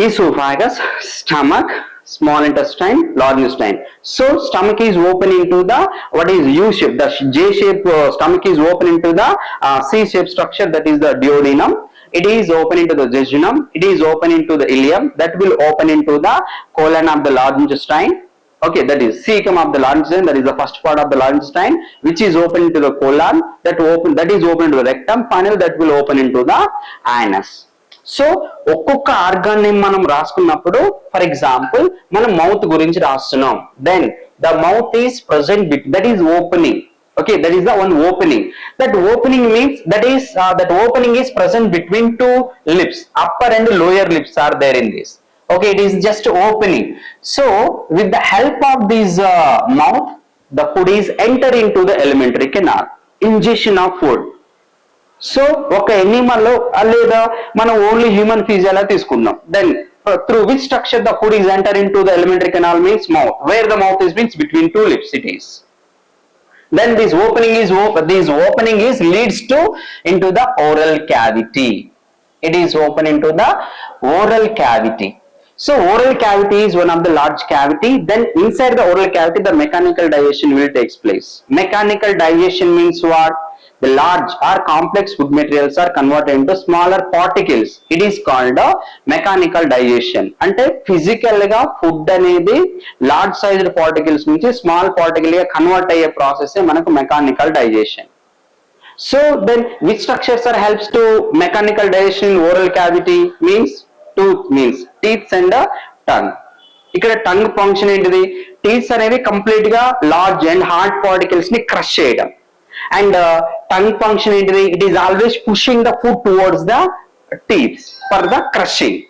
oesophagus, stomach, small intestine, large intestine. So stomach is open into the U shape, the J shape stomach is open into the C shape structure, that is the duodenum. It is open into the jejunum. It is open into the ileum, that will open into the colon of the large intestine. Okay, that is cecum of the large intestine, that is the first part of the large intestine, which is open into the colon, that is open into the rectum. Finally that will open into the anus. So ఒక్కొక్క ఆర్గాన్ ని మనం రాసుకున్నప్పుడు ఫర్ ఎగ్జాంపుల్ మనం మౌత్ గురించి రాస్తున్నాం. Then the mouth is present bit, that is opening. Okay, that is the one opening. That opening means that opening is present between two lips. Upper and lower lips are there in this. Okay, it is just opening. So with the help of this mouth, the food is enter into the alimentary canal. Ingestion of food. So ఒక ఎనిమల్ లో లేదా మనం ఓన్లీ హ్యూమన్ ఫిజియాలజీ తీసుకుందాం. Then through which structure the food is enter in to the alimentary canal means mouth, where the mouth is means between two lips it is. Then this opening is leads to into the oral cavity. It is open into the oral cavity. So oral cavity is one of the large cavity. Then inside the oral cavity the mechanical digestion will take place. Mechanical digestion means what? The large or complex food materials are converted into smaller particles. It is called a mechanical digestion. Ante physical ga food anedi large sized particles nunchi small particle ga convert ayye process e manaku mechanical digestion. So then which structures are helps to mechanical digestion in oral cavity? Means tooth, means teeth and tongue. ఇక్కడ టంగ్ ఫంక్షన్ ఏంటిది? టీత్స్ అనేవి కంప్లీట్ గా లార్జ్ అండ్ హార్డ్ పార్టికల్స్ ని క్రష్ చేయడం. అండ్ టంగ్ ఫంక్షన్ ఏంటిది? It is always pushing the food towards the teeths for the crushing.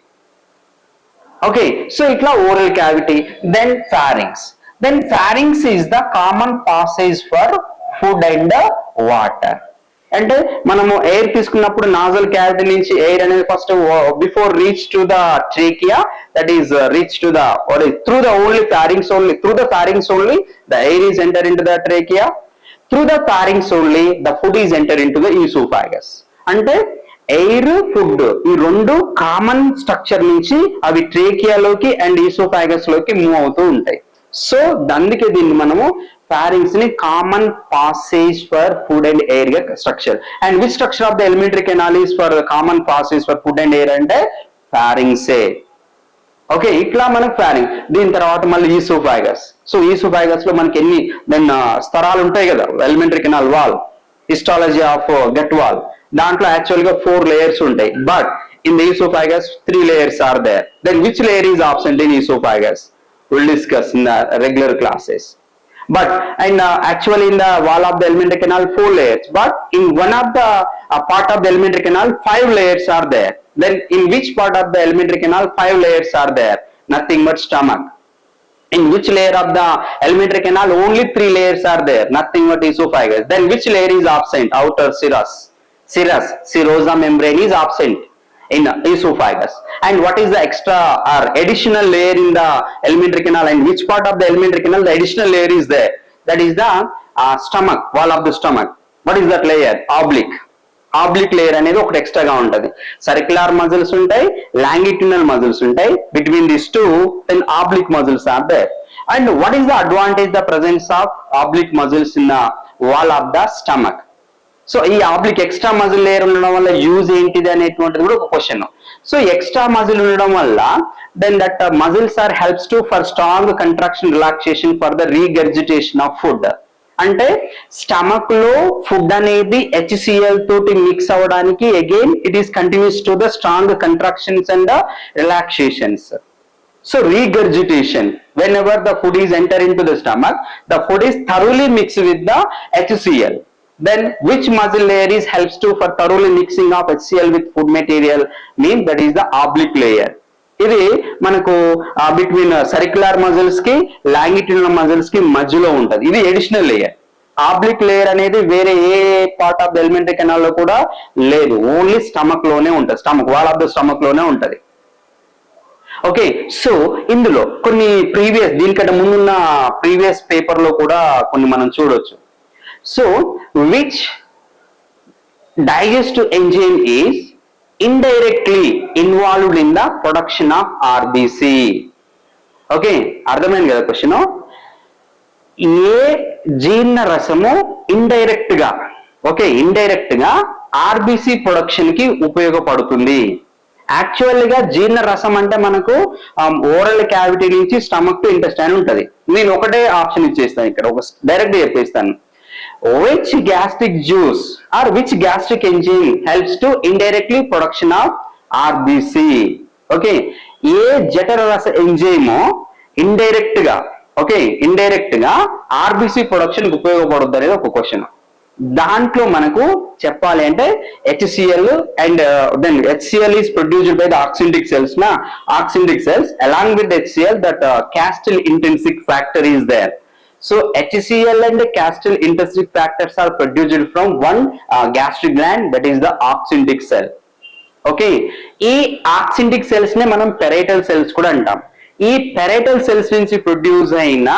Okay, so ఇట్లా oral cavity. Then pharynx. Then pharynx is the common passage for food and water. అంటే మనము ఎయిర్ తీసుకున్నప్పుడు నాజల్ క్యావిటీ నుంచి ఎయిర్ అనేది first before reach to the trachea, that is reach to the through the only pharynx only, through the pharynx only the air is enter in to the trachea, through the pharynx only the food is enter in to the oesophagus. అంటే ఎయిర్ ఫుడ్ ఈ రెండు కామన్ స్ట్రక్చర్ నుంచి అవి ట్రేకియాలోకి అండ్ ఈసోఫాగస్ లోకి మూవ్ అవుతూ ఉంటాయి. సో అందుకే దీన్ని మనము ఫారింగ్స్ ని common passage for food and air గా structure. And which structure of the alimentary canal is for common passage for food and air అంటే ఫారింగ్సే. ఓకే, ఇట్లా మనకు ఫారింగ్. దీని తర్వాత మళ్ళీ ఈసోఫాగస్. సో ఈసోఫాగస్ లో మనకి ఎన్ని స్తరాలు ఉంటాయి కదా, alimentary canal wall, histology of gut wall, దాంట్లో యాక్చువల్ గా 4 layers ఉంటాయి. But in the oesophagus 3 layers are there. Then which layer is absent in oesophagus? We'll discuss in the regular classes. But and actually in the wall of the alimentary canal 4 layers, but in one of the part of the alimentary canal 5 layers are there. Then in which part of the alimentary canal 5 layers are there? Nothing but stomach. In which layer of the alimentary canal only 3 layers are there? Nothing but esophagus. Then which layer is absent? Outer serous. Serosa membrane is absent in esophagus. And what is the extra or additional layer in the alimentary canal, and which part of the alimentary canal the additional layer is there? That is the stomach, wall of the stomach. What is that layer? Oblique layer అనేది ఒకటి ఎక్స్ట్రాగా ఉంటుంది. సర్క్యులర్ మజిల్స్ ఉంటాయి, లాంగిట్యూడినల్ మజిల్స్ ఉంటాయి. Between this two then oblique muscles are there. And what is the advantage the presence of oblique muscles in the wall of the stomach? So ఈ ఆబ్లిక్ ఎక్స్ట్రా మజిల్ లేయర్ ఉండడం వల్ల యూజ్ ఏంటిది అనేటువంటిది కూడా ఒక క్వశ్చన్. సో ఎక్స్ట్రా మజిల్ ఉండడం వల్ల then that muscles are helps to for strong contraction relaxation for the regurgitation of food. అంటే స్టమక్ లో ఫుడ్ అనేది HCl తోటి మిక్స్ అవ్వడానికి again it is continues to the strong contractions and the relaxations. So regurgitation, whenever the food is enter into the stomach, the food is thoroughly mixed with the HCl. Then which muscle layer is helps to for thoroughly mixing of HCl with food material? Mean that is the oblique layer. ఇది మనకు బిట్వీన్ సర్క్యులర్ మజిల్స్ కి లాంగిట్యూడినల్ మజిల్స్ కి మధ్యలో ఉంటది. ఇది అడిషనల్ లేయర్. ఆబ్లిక్ లేయర్ అనేది వేరే ఏ part of the alimentary canal లో కూడా లేదు, ఓన్లీ స్టమక్ లోనే ఉంటది, stomach wall of the stomach లోనే ఉంటది. ఓకే, సో ఇందులో కొన్ని ప్రీవియస్ దీనికంటే ముందున్న ప్రీవియస్ పేపర్ లో కూడా కొన్ని మనం చూడొచ్చు. So which digestive enzyme is indirectly involved in the production of RBC? Okay, అర్థమైంది కదా క్వశ్చన్? ఏ జీర్ణ రసము ఇండైరెక్ట్ గా RBC ప్రొడక్షన్ కి ఉపయోగపడుతుంది? యాక్చువల్ గా జీర్ణ రసం అంటే మనకు ఓరల్ క్యావిటీ నుంచి స్టమక్ టు ఇంటెస్టైన్ ఉంటది. నేను ఒకటే ఆప్షన్ ఇచ్చేస్తాను ఇక్కడ, ఒక డైరెక్ట్ చెప్పేస్తాను. Which gastric juice or which gastric enzyme helps to indirectly production of RBC? Okay, ఏ జఠర రస ఎంజైమ్ ఇండైరెక్ట్ గా RBC ప్రొడక్షన్ కి ఉపయోగపడుతుంది అనేది ఒక క్వశ్చన్. దాంట్లో మనకు చెప్పాలి అంటే HCl and then HCl is produced by the oxyntic cells na, oxyntic cells along with HCl that Castile intrinsic factor is there. So HCl and Castile intrinsic factors are produced from one gastric gland, that is the oxyntic cell. Okay, ఈ ఆక్సింటిక్ సెల్స్ నే మనం పెరైటల్ సెల్స్ కూడా అంటాం. ఈ పెరైటల్ సెల్స్ నుంచి ప్రొడ్యూస్ అయిన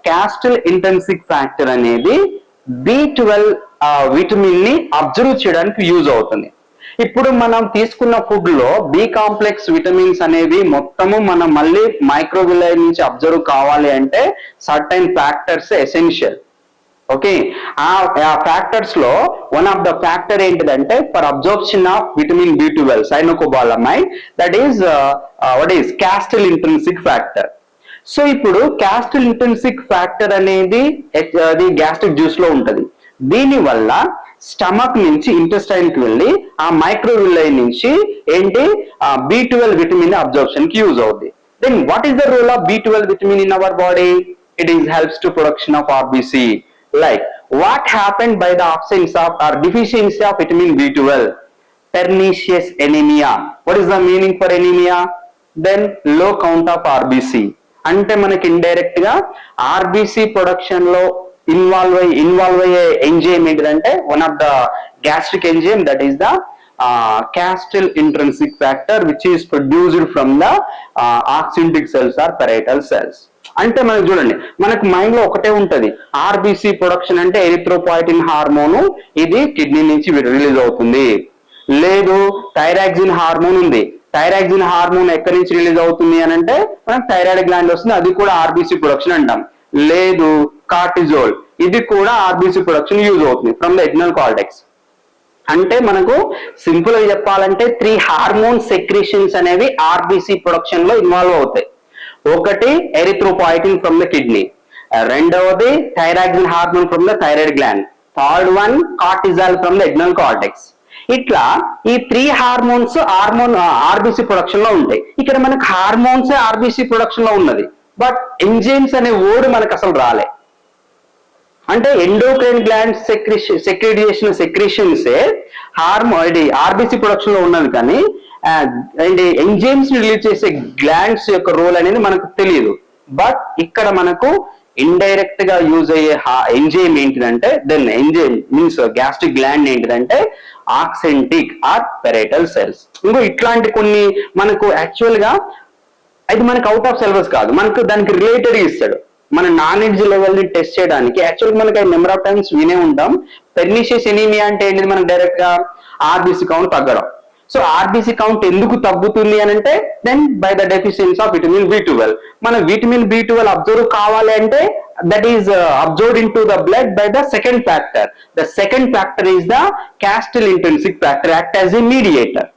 క్యాస్టిల్ ఇంటెన్సిక్ ఫ్యాక్టర్ అనేది B12 విటమిన్ ని అబ్జర్వ్ చేయడానికి యూజ్ అవుతుంది. ఇప్పుడు మనం తీసుకున్న ఫుడ్ లో బి కాంప్లెక్స్ విటమిన్స్ అనేవి మొత్తము మనం మళ్ళీ మైక్రోవిలై నుంచి అబ్జర్వ్ కావాలి అంటే సర్టైన్ ఫ్యాక్టర్స్ ఎసెన్షియల్. ఓకే, ఆ ఫ్యాక్టర్స్ లో వన్ ఆఫ్ ద ఫ్యాక్టర్ ఏంటిదంటే for absorption of vitamin B12 cyanocobalamin, that is what is Castle intrinsic factor. So ఇప్పుడు క్యాస్టిల్ ఇంట్రిన్సిక్ ఫ్యాక్టర్ అనేది అది గ్యాస్ట్రిక్ జ్యూస్ లో ఉంటది. దీని వల్ల స్టమక్ నుంచి ఇంటెస్టైన్ కి వెళ్ళి ఆ మైక్రోవిల్లై నుంచి ఏంటి B12 విటమిన్ అబ్జర్ప్షన్ కి యూజ్ అవుతుంది. Then what is the role of B12 vitamin in our body? It is helps to production of RBC. Like what happened by the absence of or deficiency of vitamin B12? Pernicious anemia. What is the meaning for anemia? Then low count of RBC. అంటే మనకి ఇండైరెక్ట్ గా RBC ప్రొడక్షన్ లో ఇన్వాల్వ్ అయ్యే ఎంజైమ్ ఏంటిదంటే one of the gastric enzyme, that is the castyl intrinsic factor which is produced from the oxyntic cells or parietal cells. అంటే మనకు చూడండి, మనకు మైండ్ లో ఒకటే ఉంటది, ఆర్బిసి ప్రొడక్షన్ అంటే ఎరిథ్రోపాయిటిన్ హార్మోన్, ఇది కిడ్నీ నుంచి రిలీజ్ అవుతుంది. లేదు థైరాక్సిన్ హార్మోన్ ఉంది, థైరాక్సిన్ హార్మోన్ ఎక్కడి నుంచి రిలీజ్ అవుతుంది అని అంటే మనకు థైరాయిడ్ గ్లాండ్ వస్తుంది, అది కూడా ఆర్బిసి ప్రొడక్షన్ అంటాం. లేదు కార్టిజోల్, ఇది కూడా ఆర్బిసి ప్రొడక్షన్ యూజ్ అవుతుంది ఫ్రమ్ ద ఎడ్రినల్ కార్టెక్స్. అంటే మనకు సింపుల్ గా చెప్పాలంటే 3 హార్మోన్ సెక్రీషన్స్ అనేవి ఆర్బిసి ప్రొడక్షన్ లో ఇన్వాల్వ్ అవుతాయి. ఒకటి ఎరిథ్రోపాయిటిన్ ఫ్రమ్ ద కిడ్నీ, రెండవది thyroxine hormone from the thyroid gland, third one cortisol from the adrenal cortex. ఇట్లా ఈ 3 హార్మోన్స్ ఆర్బిసి ప్రొడక్షన్ లో ఉంటాయి. ఇక్కడ మనకు హార్మోన్స్ ఆర్బిసి ప్రొడక్షన్ లో ఉన్నది, బట్ ఎంజైమ్స్ అనే వర్డ్ మనకు అసలు రాలే. అంటే ఎండోక్రైన్ గ్లాండ్ సెక్రెట్ చేసిన సెక్రేషన్స్ హార్మోన్ ఇది ఆర్బిసి ప్రొడక్షన్ లో ఉన్నది, కానీ ఎంజైమ్స్ రిలీజ్ చేసే గ్లాండ్స్ యొక్క రోల్ అనేది మనకు తెలియదు. బట్ ఇక్కడ మనకు ఇండైరెక్ట్ గా యూజ్ అయ్యే ఎంజైమ్ ఏంటిదంటే, then enzyme means gastric gland ఏంటిదంటే ఆక్సెంటిక్ ఆర్ పెరైటల్ సెల్స్. ఇంకో ఇట్లాంటి కొన్ని మనకు యాక్చువల్ గా అది మనకు అవుట్ ఆఫ్ సిలబస్ కాదు, మనకు దానికి రిలేటెడ్ ఇస్తాడు. మన నాలెడ్జ్ లెవెల్ ని టెస్ట్ చేయడానికి యాక్చువల్గా మనకి నెంబర్ ఆఫ్ టైమ్స్ వినే ఉంటాం. పెర్నిషియస్ ఎనీమియా అంటే ఏంటిది, మనకు డైరెక్ట్ గా ఆర్బిసి కౌంట్ తగ్గడం. సో ఆర్బిసి కౌంట్ ఎందుకు తగ్గుతుంది అని అంటే, then by the deficiency of vitamin B12. మన విటమిన్ B12 అబ్జర్వ్ కావాలి అంటే that is absorbed in to the blood by the second factor. The second factor is the castyl intrinsic factor, act as a mediator.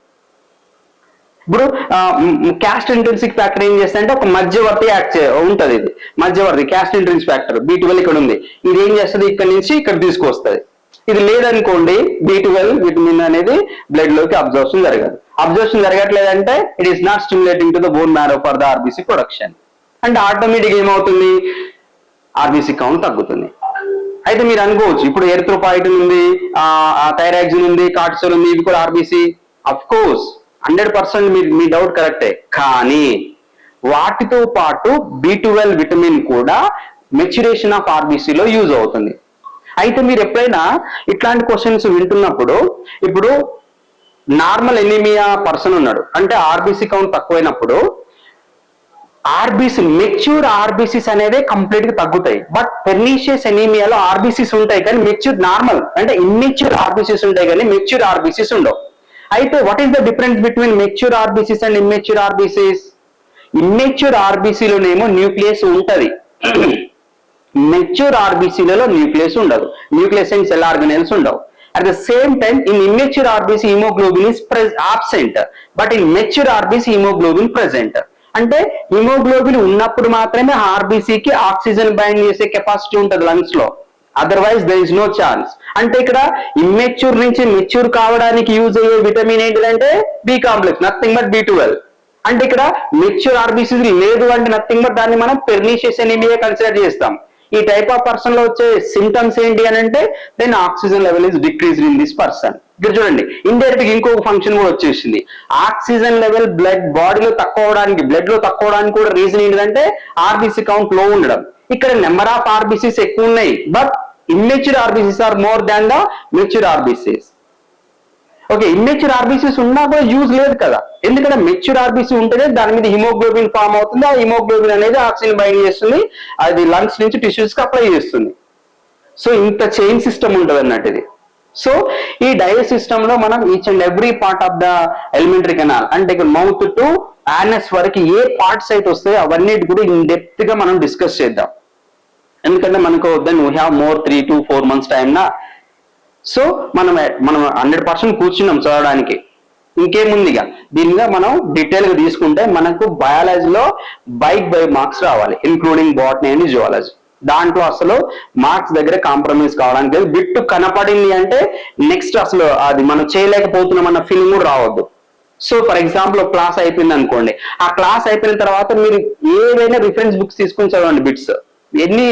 ఇప్పుడు క్యాస్ట్ ఇంట్రెన్సిక్ ఫ్యాక్టర్ ఏం చేస్తా అంటే ఒక మధ్యవర్తి యాక్ట్ ఉంటది, ఇది మధ్యవర్తి క్యాస్ట్ ఇంట్రెన్సిక్ ఫ్యాక్టర్ B12 ఇక్కడ ఉంది, ఇది ఏం చేస్తుంది ఇక్కడ నుంచి ఇక్కడ తీసుకొస్తుంది. ఇది లేదనుకోండి B12 విటమిన్ అనేది బ్లడ్ లోకి అబ్జర్ప్షన్ జరగట్లేదంటే it is not stimulating to the bone marrow for the RBC production. అంటే ఆటోమేటిక్ ఏమవుతుంది, ఆర్బిసి కౌంట్ తగ్గుతుంది. అయితే మీరు అనుకోవచ్చు ఇప్పుడు ఎరిథ్రోపాయిటిన్ ఉంది, థైరాక్సిన్ ఉంది, కార్టిసోల్ ఉంది, ఇవి కూడా RBC. Of course 100% me doubt కరెక్టే, కానీ వాటితో పాటు B12 విటమిన్ కూడా మెచ్యురేషన్ ఆఫ్ ఆర్బిసిలో యూజ్ అవుతుంది. అయితే మీరు ఎప్పుడైనా ఇట్లాంటి క్వశ్చన్స్ వింటున్నప్పుడు, ఇప్పుడు నార్మల్ ఎనీమియా పర్సన్ ఉన్నాడు అంటే ఆర్బిసి కౌంట్ తక్కువైనప్పుడు ఆర్బిసి మెచ్యూర్ ఆర్బిసిస్ అనేవి కంప్లీట్ గా తగ్గుతాయి. బట్ పెర్నిషియస్ ఎనీమియాలో ఆర్బిసిస్ ఉంటాయి కానీ మెచ్యూర్ నార్మల్ అంటే ఇమ్మెచ్యూర్ ఆర్బిసిస్ ఉంటాయి కానీ మెచ్యూర్ ఆర్బిసిస్ ఉండవు. అయితే what is the difference between mature RBCs and immature RBCs? Immature ఆర్బిసిలోనేమో న్యూక్లియస్ ఉంటది, మెచ్యూర్ ఆర్బిసిలలో న్యూక్లియస్ ఉండదు, న్యూక్లియస్ అండ్ సెల్ ఆర్గనెల్స్ ఉండవు. At the same time in immature RBC haemoglobin is absent, but in mature RBC haemoglobin present. అంటే హిమోగ్లోబిన్ ఉన్నప్పుడు మాత్రమే ఆర్బిసికి ఆక్సిజన్ బైండ్ చేసే కెపాసిటీ ఉంటుంది లంగ్స్ లో, otherwise there is no chance. అంటే ఇక్కడ ఇమ్మెచ్యూర్ నుంచి మెచ్యూర్ కావడానికి యూజ్ అయ్యే విటమిన్ ఏంటిదంటే B complex, nothing but B12. అంటే ఇక్కడ మెచ్యూర్ ఆర్బిసిస్ లేదు అంటే నథింగ్ బట్ దాన్ని మనం పెర్నిషియస్ ఎనీమియా కన్సిడర్ చేస్తాం. ఈ టైప్ ఆఫ్ పర్సన్ లో వచ్చే సింటమ్స్ ఏంటి అని అంటే, then oxygen level is decreased in this person. ఇక్కడ చూడండి ఇండైరెక్ట్ గా ఇంకొక ఫంక్షన్ కూడా వచ్చేసింది, ఆక్సిజన్ లెవెల్ బ్లడ్ బాడీలో తక్కువ అవడానికి కూడా రీజన్ ఏంటంటే ఆర్బిసి కౌంట్ లో ఉండడం. ఇక్కడ నెంబర్ ఆఫ్ ఆర్బిసిస్ ఎక్కువ ఉన్నాయి, but immature RBCs are more than the mature RBCs. Okay, immature RBCs ఉన్నా కూడా యూజ్ లేదు కదా, ఎందుకంటే మెచ్యూర్ ఆర్బిసి ఉంటేనే దాని మీద హిమోగ్లోబిన్ ఫామ్ అవుతుంది, ఆ హిమోగ్లోబిన్ అనేది ఆక్సిజన్ బైండ్ చేస్తుంది, అది లంగ్స్ నుంచి టిష్యూస్ కి అప్లై చేస్తుంది. సో ఇంత చైన్ సిస్టమ్ ఉంటుంది అన్నట్టు ఇది. సో ఈ డైజెస్ట్ సిస్టమ్ లో మనం each and every part of the alimentary canal అంటే మౌత్ టు యానస్ వరకు ఏ పార్ట్స్ అయితే వస్తాయో అవన్నిటి కూడా ఇన్ డెప్త్ గా మనం డిస్కస్ చేద్దాం. ఎందుకంటే మనకు then we have more 3 to 4 months time నా. సో మనం 100% కూర్చున్నాం చదవడానికి, ఇంకేముందిగా దీని మీద మనం డీటెయిల్ గా తీసుకుంటే మనకు బయాలజీలో బై మార్క్స్ రావాలి, ఇంక్లూడింగ్ బాటనీ అండ్ జువాలజీ. దాంట్లో అసలు మార్క్స్ దగ్గర కాంప్రమైజ్ కావడానికి లేదు. బిట్ కనపడింది అంటే నెక్స్ట్ అసలు అది మనం చేయలేకపోతున్నాం అన్న ఫీలింగ్ కూడా రావద్దు. సో ఫర్ ఎగ్జాంపుల్ ఒక క్లాస్ అయిపోయింది అనుకోండి, ఆ క్లాస్ అయిపోయిన తర్వాత మీరు ఏవైనా రిఫరెన్స్ బుక్స్ తీసుకుని చదవండి, బిట్స్ ఎన్ని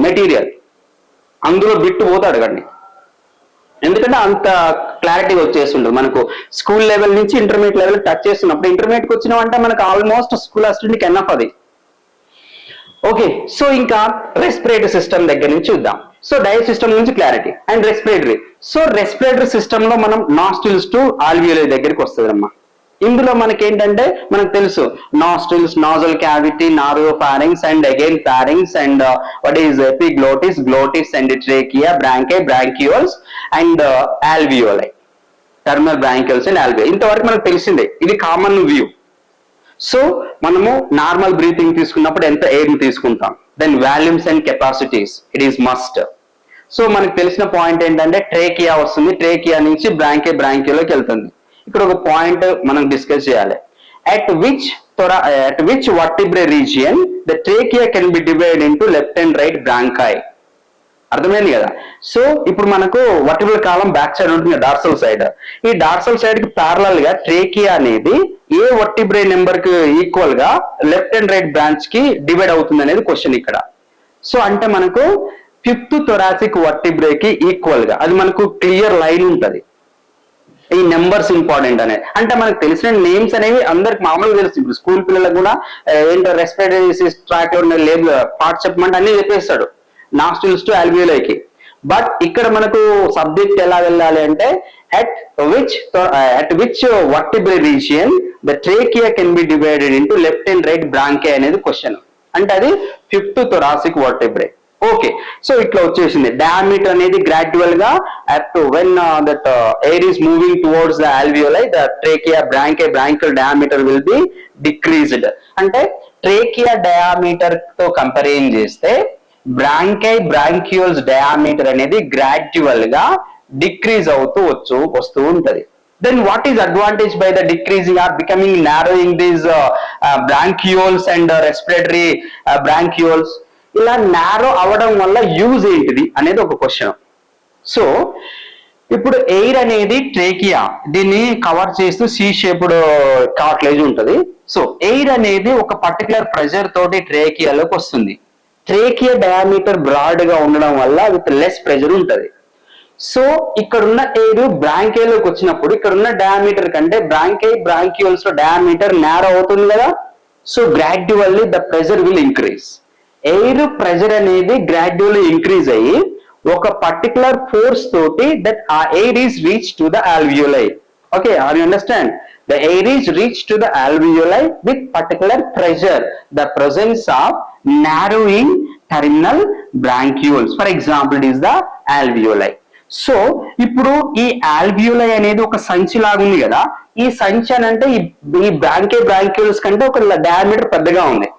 మెటీరియల్ అందులో బిట్ పోతే అడగండి. ఎందుకంటే అంత క్లారిటీగా వచ్చేస్తుంటుంది. మనకు స్కూల్ లెవెల్ నుంచి ఇంటర్మీడియట్ లెవెల్ టచ్ చేస్తున్నప్పుడు ఇంటర్మీడియట్కి వచ్చినామంటే మనకు ఆల్మోస్ట్ స్కూల్ అసిస్టెంట్కి ఎన్ఎఫ్ అది. ఓకే, సో ఇంకా రెస్పిరేటరీ సిస్టమ్ దగ్గర నుంచి చూద్దాం. సో డైజెస్ట్ సిస్టమ్ నుంచి clarity and respiratory. So respiratory system లో మనం నాస్ట్రిల్స్ టు ఆల్వియోలై దగ్గరికి వస్తుంది అమ్మా. ఇందులో మనకి ఏంటంటే మనకు తెలుసు nostrils, nasal cavity, nasopharynx and again pharynx and what is epiglottis, glottis and trachea, bronchi, bronchioles and alveoli, terminal bronchioles and alveoli. ఇంతవరకు మనకు తెలిసిందే, ఇది కామన్ వ్యూ. సో మనము నార్మల్ బ్రీతింగ్ తీసుకున్నప్పుడు ఎంత ఎయిర్ తీసుకుంటాం, then volumes and capacities it is must. So మనకు తెలిసిన పాయింట్ ఏంటంటే ట్రేకియా వస్తుంది, ట్రేకియా నుంచి బ్రాంక్యూలోకి వెళ్తుంది. ఇక్కడ ఒక పాయింట్ మనం డిస్కస్ చేయాలి. At which vertebrae region the trachea can be divide into left and right bronchi. అర్థమైంది కదా. సో ఇప్పుడు మనకు వర్టిబ్రల్ కాలం బ్యాక్ సైడ్ ఉంటుంది, డార్సల్ సైడ్. ఈ డార్సల్ సైడ్ కి ప్యారలల్ గా ట్రేకియా అనేది ఏ వర్టిబ్రే నెంబర్ కి ఈక్వల్ గా లెఫ్ట్ అండ్ రైట్ బ్రాంచ్ కి డివైడ్ అవుతుంది అనేది క్వశ్చన్ ఇక్కడ. సో అంటే మనకు 5th థొరాసిక్ వర్టిబ్రే కి ఈక్వల్ గా అది మనకు క్లియర్ లైన్ ఉంటది. ఈ నెంబర్స్ ఇంపార్టెంట్ అనేది అంటే మనకు తెలిసిన నేమ్స్ అనేవి అందరికి మామూలుగా తెలుసు. ఇప్పుడు స్కూల్ పిల్లలకు కూడా ఏంటో రెస్పిరేటరీ ట్రాక్ లో ఉన్న లేబుల్ పార్ట్స్ చెప్పమంటే అన్ని చెప్పేస్తాడు, నాస్ట్రిల్స్ టు ఆల్వియోలైకి. బట్ ఇక్కడ మనకు సబ్జెక్ట్ ఎలా వెళ్ళాలి అంటే at which vertebral region the trachea can be divided into left and right bronchi అనేది క్వశ్చన్. అంటే అది 5th thoracic vertebrae. Okay, so ఇట్లా వచ్చేసింది. డయామీటర్ అనేది గ్రాడ్యువల్ గా when that air is moving towards the alveoli, the trachea, branchial diameter will be decreased. అంటే ట్రేకియా డయామీటర్ తో కంపేర్ చేస్తే బ్రాంక్యూల్స్ డయామీటర్ అనేది గ్రాడ్యువల్ గా డిక్రీజ్ అవుతూ వస్తూ ఉంటది. Then what is advantage by the decreasing or becoming narrowing these bronchioles and respiratory bronchioles? ఇలా నారో అవడం వల్ల యూజ్ ఏంటిది అనేది ఒక క్వశ్చన్. సో ఇప్పుడు ఎయిర్ అనేది ట్రేకియా దీన్ని కవర్ చేస్తూ సి షేప్డ్ కార్ట్లేజ్ ఉంటది. సో ఎయిర్ అనేది ఒక పర్టికులర్ ప్రెషర్ తోటి ట్రేకియాలోకి వస్తుంది. ట్రేకియా డయామీటర్ బ్రాడ్ గా ఉండడం వల్ల విత్ లెస్ ప్రెషర్ ఉంటది. సో ఇక్కడున్న ఎయిర్ బ్రాంకైలోకి వచ్చినప్పుడు ఇక్కడున్న డయామీటర్ కంటే బ్రాంక్యూల్స్ లో డయామీటర్ నారో అవుతుంది కదా. So gradually the pressure will increase. Air pressure అనేది గ్రాడ్యువల్లీ ఇంక్రీజ్ అయ్యి ఒక పర్టికులర్ ఫోర్స్ తోటి దట్ ఆ air is reach to the alveoli. Okay, are you understand? The air is reached to the alveoli with particular pressure, the presence of narrowing terminal bronchioles. For example, it is the alveoli. So ఇప్పుడు ఈ ఆల్వియోలై అనేది ఒక సంచి లాగా ఉంది కదా. ఈ సంచి అని అంటే ఈ బ్రాంక్యూల్స్ కంటే ఒక డయామీటర్ పెద్దగా ఉంది.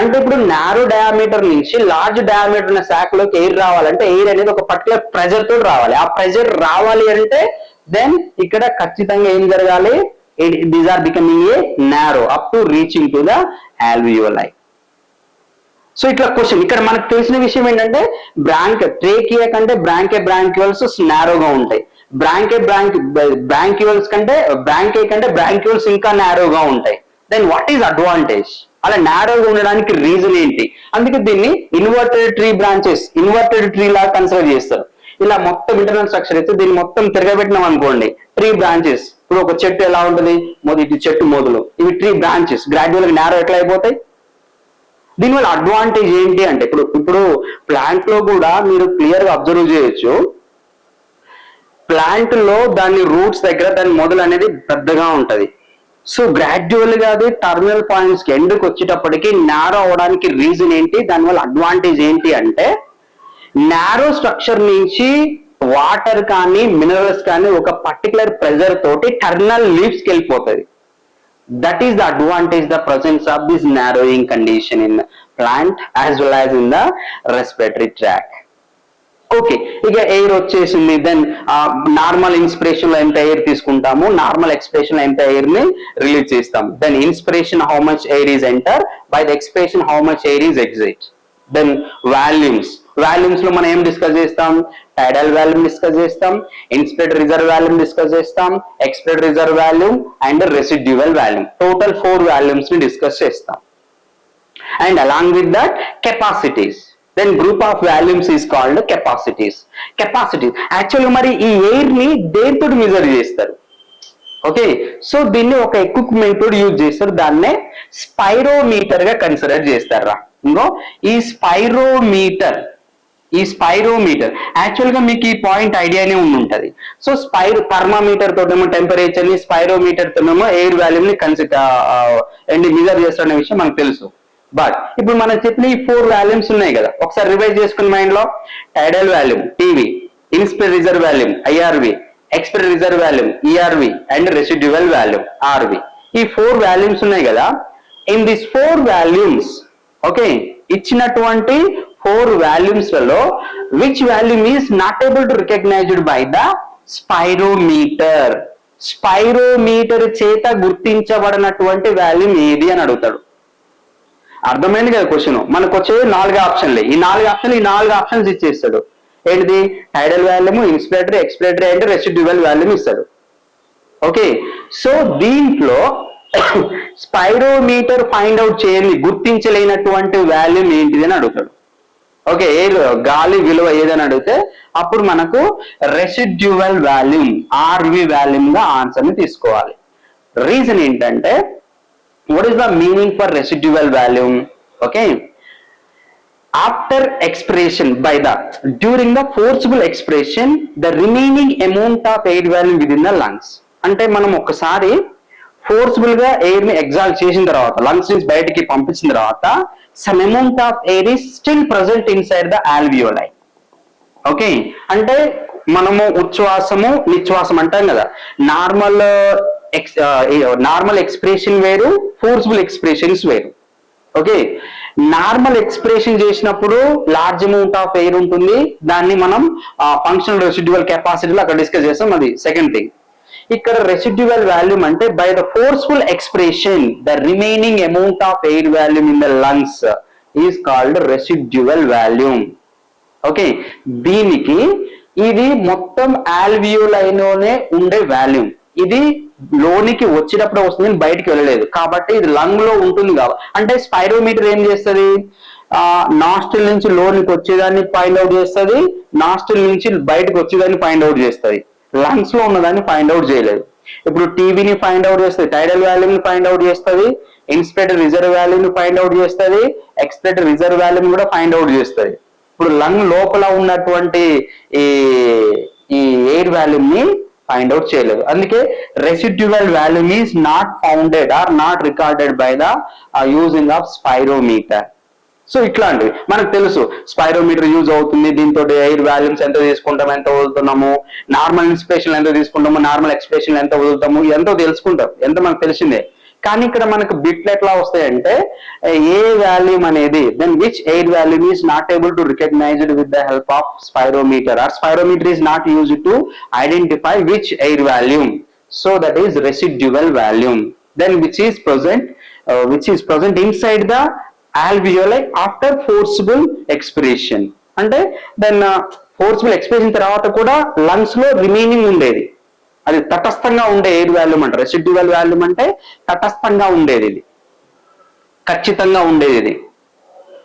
అంటే ఇప్పుడు నారో డయామీటర్ నుంచి లార్జ్ డయామీటర్ ఉన్న శాఖలోకి ఎయిర్ రావాలంటే ఎయిర్ అనేది ఒక పర్టికులర్ ప్రెజర్ తోటి రావాలి. ఆ ప్రెజర్ రావాలి అంటే దెన్ ఇక్కడ ఖచ్చితంగా ఏం జరగాలి? These are becoming a narrow up to reaching to the alveoli. So ఇట్లా క్వశ్చన్ ఇక్కడ మనకు తెలిసిన విషయం ఏంటంటే ట్రేకియా కంటే బ్రాంక్యూల్స్ నారోగా ఉంటాయి. బ్రాంక్యూల్స్ కంటే బ్రాంక్యూల్స్ ఇంకా నారోగా ఉంటాయి. Then what is advantage? అలా నారోగా ఉండడానికి రీజన్ ఏంటి? అందుకే దీన్ని ఇన్వర్టెడ్ ట్రీ లాగా కన్సిడర్ చేస్తారు. ఇలా మొత్తం ఇంటర్నల్ స్ట్రక్చర్ అయితే దీన్ని మొత్తం తిరగబెట్టినాం అనుకోండి, 3 బ్రాంచెస్. ఇప్పుడు ఒక చెట్టు ఎలా ఉంటుంది, ఇటు చెట్టు మొదలు, ఇవి 3 బ్రాంచెస్ గ్రాడ్యువల్ గా నారో ఎట్లా అయిపోతాయి? దీనివల్ల అడ్వాంటేజ్ ఏంటి అంటే ఇప్పుడు ప్లాంట్ లో కూడా మీరు క్లియర్ గా అబ్జర్వ్ చేయొచ్చు. ప్లాంట్ లో దాని రూట్స్ దగ్గర దాని మొదలు అనేది పెద్దగా ఉంటది. సో గ్రాడ్యువల్ గా అది టర్మినల్ పాయింట్స్ కి ఎండ్కి వచ్చేటప్పటికి నారో అవడానికి రీజన్ ఏంటి? దానివల్ల అడ్వాంటేజ్ ఏంటి అంటే నారో స్ట్రక్చర్ నుంచి వాటర్ కానీ మినరల్స్ కానీ ఒక పర్టికులర్ ప్రెజర్ తోటి టర్మినల్ లీవ్స్ కి వెళ్ళిపోతుంది. That is the advantage, the presence of this narrowing condition in plant as well as in the respiratory tract. Okay, ఇక ఎయిర్ వచ్చేసింది. దెన్ నార్మల్ ఇన్స్పిరేషన్ లో ఎంత ఎయిర్ తీసుకుంటాము, నార్మల్ ఎక్స్పిరేషన్ లో ఎంత ఎయిర్ ని రిలీజ్ చేస్తాము. Then inspiration how much air is enter, by the expiration how much air is exit. Then volumes లో మనం ఏం డిస్కస్ చేస్తాం, టైడల్ వాల్యూమ్ డిస్కస్ చేస్తాం, ఇన్స్పిరేటర్ రిజర్వ్ వాల్యూమ్ డిస్కస్ చేస్తాం, expiratory reserve volume and residual volume. Total 4 volumes ని డిస్కస్ చేస్తాం. And along with that, capacities. Then group of volumes is called capacities. Actually మరి ఈ ఎయిర్ ని దేంతో మెజర్ చేస్తారు? ఓకే, సో దీన్ని ఒక ఎక్విప్మెంట్ తోటి యూజ్ చేస్తారు, దాన్నే స్పైరోమీటర్ గా కన్సిడర్ చేస్తారా. ఇంకో ఈ స్పైరోమీటర్ యాక్చువల్ గా మీకు ఈ పాయింట్ ఐడియానే ఉంటది. సో థర్మామీటర్ తోటేమో టెంపరేచర్ ని, స్పైరోమీటర్ తోనేమో ఎయిర్ వాల్యూమ్ ని మెజర్ చేస్తారనే విషయం మనకు తెలుసు. బట్ ఇప్పుడు మనం చెప్పిన ఈ 4 వాల్యూమ్స్ ఉన్నాయి కదా, ఒకసారి రివైజ్ చేసుకున్న మైండ్ లో. Tidal volume TV, inspiratory reserve volume IRV, expiratory reserve volume ERV and residual volume RV. ఈ 4 వాల్యూమ్స్ ఉన్నాయి కదా. ఇన్ దిస్ 4 వాల్యూమ్స్, ఓకే, ఇచ్చినటువంటి 4 వాల్యూమ్స్ లలో which volume is not able to recognized by the spirometer చేత గుర్తించబడినటువంటి వాల్యూమ్ ఏది అని అడుగుతాడు. అర్థమైంది కదా క్వశ్చన్. మనకు వచ్చే 4 ఆప్షన్లే. ఈ 4 ఆప్షన్స్ ఇచ్చేస్తాడు. ఏంటిది? Tidal volume, inspiratory, expiratory and residual volume ఇస్తాడు. ఓకే, సో దీంట్లో స్పైరోమీటర్ ఫైండ్ అవుట్ చేయండి, గుర్తించలేనటువంటి వాల్యూమ్ ఏంటిది అని అడుగుతాడు. ఓకే, గాలి విలువ ఏదని అడిగితే అప్పుడు మనకు రెసిడ్యువల్ వాల్యూమ్ ఆర్వి వాల్యూమ్ గా ఆన్సర్ ని తీసుకోవాలి. రీజన్ ఏంటంటే, what is the meaning for residual volume? Okay, after expiration during the forcible expiration, the remaining amount of air volume within the lungs. అంటే మనం ఒకసారి ఫోర్స్బుల్ గా ఎయిర్ ని ఎగ్జాల్ట్ చేసిన తర్వాత, లంగ్స్ నుంచి బయటికి పంపించిన తర్వాత, some amount of air is still present inside the alveoli. Okay, అంటే మనము ఉచ్ఛ్వాసము నిశ్వాసం అంటాం కదా. నార్మల్ ఎక్స్ప్రెషన్ వేరు, ఫోర్స్బుల్ ఎక్స్ప్రెషన్స్ వేరు. ఓకే, నార్మల్ ఎక్స్ప్రెషన్ చేసినప్పుడు లార్జ్ అమౌంట్ ఆఫ్ ఎయిర్ ఉంటుంది, దాన్ని మనం ఫంక్షనల్ రెసిడ్యువల్ కెపాసిటీలో అక్కడ డిస్కస్ చేస్తాం, అది సెకండ్ థింగ్. ఇక్కడ రెసిడ్యువల్ వాల్యూమ్ అంటే by the forceful expression the remaining amount of air volume in the lungs is called residual volume. Okay, దీనికి ఇది మొత్తం ఆల్వియోలైలోనే ఉండే వాల్యూమ్. ఇది లోనికి వచ్చినప్పుడు వస్తుంది, బయటికి వెళ్ళలేదు కాబట్టి ఇది లంగ్ లో ఉంటుంది. కాబట్టి అంటే స్పైరోమీటర్ ఏం చేస్తుంది, నాస్ట్రిల్ నుంచి లోనికి వచ్చేదాన్ని ఫైండ్ అవుట్ చేస్తుంది, నాస్ట్రిల్ నుంచి బయటకు వచ్చేదాన్ని ఫైండ్ అవుట్ చేస్తుంది. లంగ్స్ లో ఉన్నదాన్ని ఫైండ్ అవుట్ చేయలేదు. ఇప్పుడు టీవీని ఫైండ్ అవుట్ చేస్తుంది, టైడల్ వాల్యూమ్ ని ఫైండ్ అవుట్ చేస్తుంది, ఇన్స్పిరేటర్ రిజర్వ్ వాల్యూమ్ ని ఫైండ్ అవుట్ చేస్తుంది, ఎక్స్పిరేటర్ రిజర్వ్ వాల్యూమ్ కూడా ఫైండ్ అవుట్ చేస్తుంది. ఇప్పుడు లంగ్ లోపల ఉన్నటువంటి ఈ ఎయిర్ వాల్యూమ్ ని ఫైండ్ అవుట్ చేయలేదు. అందుకే residual volume is not founded or not recorded by the using of spirometer. So ఇట్లాంటివి మనకు తెలుసు. స్పైరోమీటర్ యూజ్ అవుతుంది, దీంతో ఎయిర్ వాల్యూమ్స్ ఎంత తీసుకుంటాం, ఎంత వదులుతున్నాము, నార్మల్ ఇన్స్పిరేషన్ ఎంత తీసుకుంటాము, నార్మల్ ఎక్స్పిరేషన్ ఎంత వదులుతాము, ఎంతో తెలుసుకుంటాం, ఎంత మనకు తెలిసిందే. కానీ ఇక్కడ మనకు బిట్లు ఎట్లా వస్తాయంటే, ఏ వాల్యూమ్ అనేది, then which air volume is not able to recognized with the help of spirometer or spirometer is not used to identify which air volume. So that is residual volume. Then which is present inside the alveoli after forcible expiration. అంటే దెన్ ఫోర్సిబుల్ ఎక్స్పిరేషన్ తర్వాత కూడా లంగ్స్ లో రిమైనింగ్ ఉండేది, అది తటస్థంగా ఉండే ఎయిర్ వాల్యూమ్ అంటారు. రెసిడ్యువల్ వాల్యూమ్ అంటే తటస్థంగా ఉండేది, ఇది ఖచ్చితంగా ఉండేది ఇది.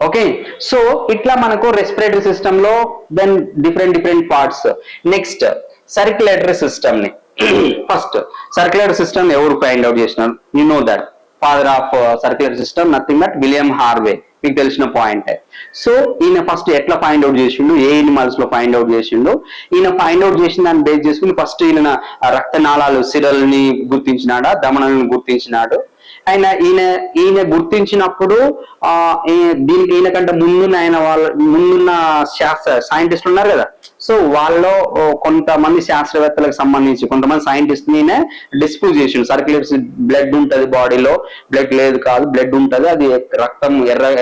ఓకే, సో ఇట్లా మనకు రెస్పిరేటరీ సిస్టమ్ లో then different parts. Next circulatory system ని. ఫస్ట్ సర్క్యులేటరీ సిస్టమ్ ఎవరు ఫైండ్ అవుట్ చేసినారు? You know that father of circular system nothing but William Harvey, మీకు తెలిసిన పాయింట్. సో ఈయన ఫస్ట్ ఎట్లా ఫైండ్ అవుట్ చేసిండు, ఏ ఎనిమల్స్ లో ఫైండ్ అవుట్ చేసిండు, ఈయన ఫైండ్ అవుట్ చేసిన దాన్ని బేస్ చేసుకుని ఫస్ట్ ఈయన రక్తనాళాలు సిరల్ని గుర్తించినాడా, ధమనులను గుర్తించినాడు. ఈయన గుర్తించినప్పుడు దీనికి ఈయన కంటే ముందున్న శాస్త్ర సైంటిస్టులు ఉన్నారు కదా, సో సో వాళ్ళలో కొంతమంది శాస్త్రవేత్తలకు సంబంధించి కొంతమంది సైంటిస్ట్ ని డిస్ప్రూవ్ చేసిండు. సర్క్యులర్ బ్లడ్ ఉంటది బాడీలో, బ్లడ్ లేదు కాదు, బ్లడ్ ఉంటది, అది రక్తం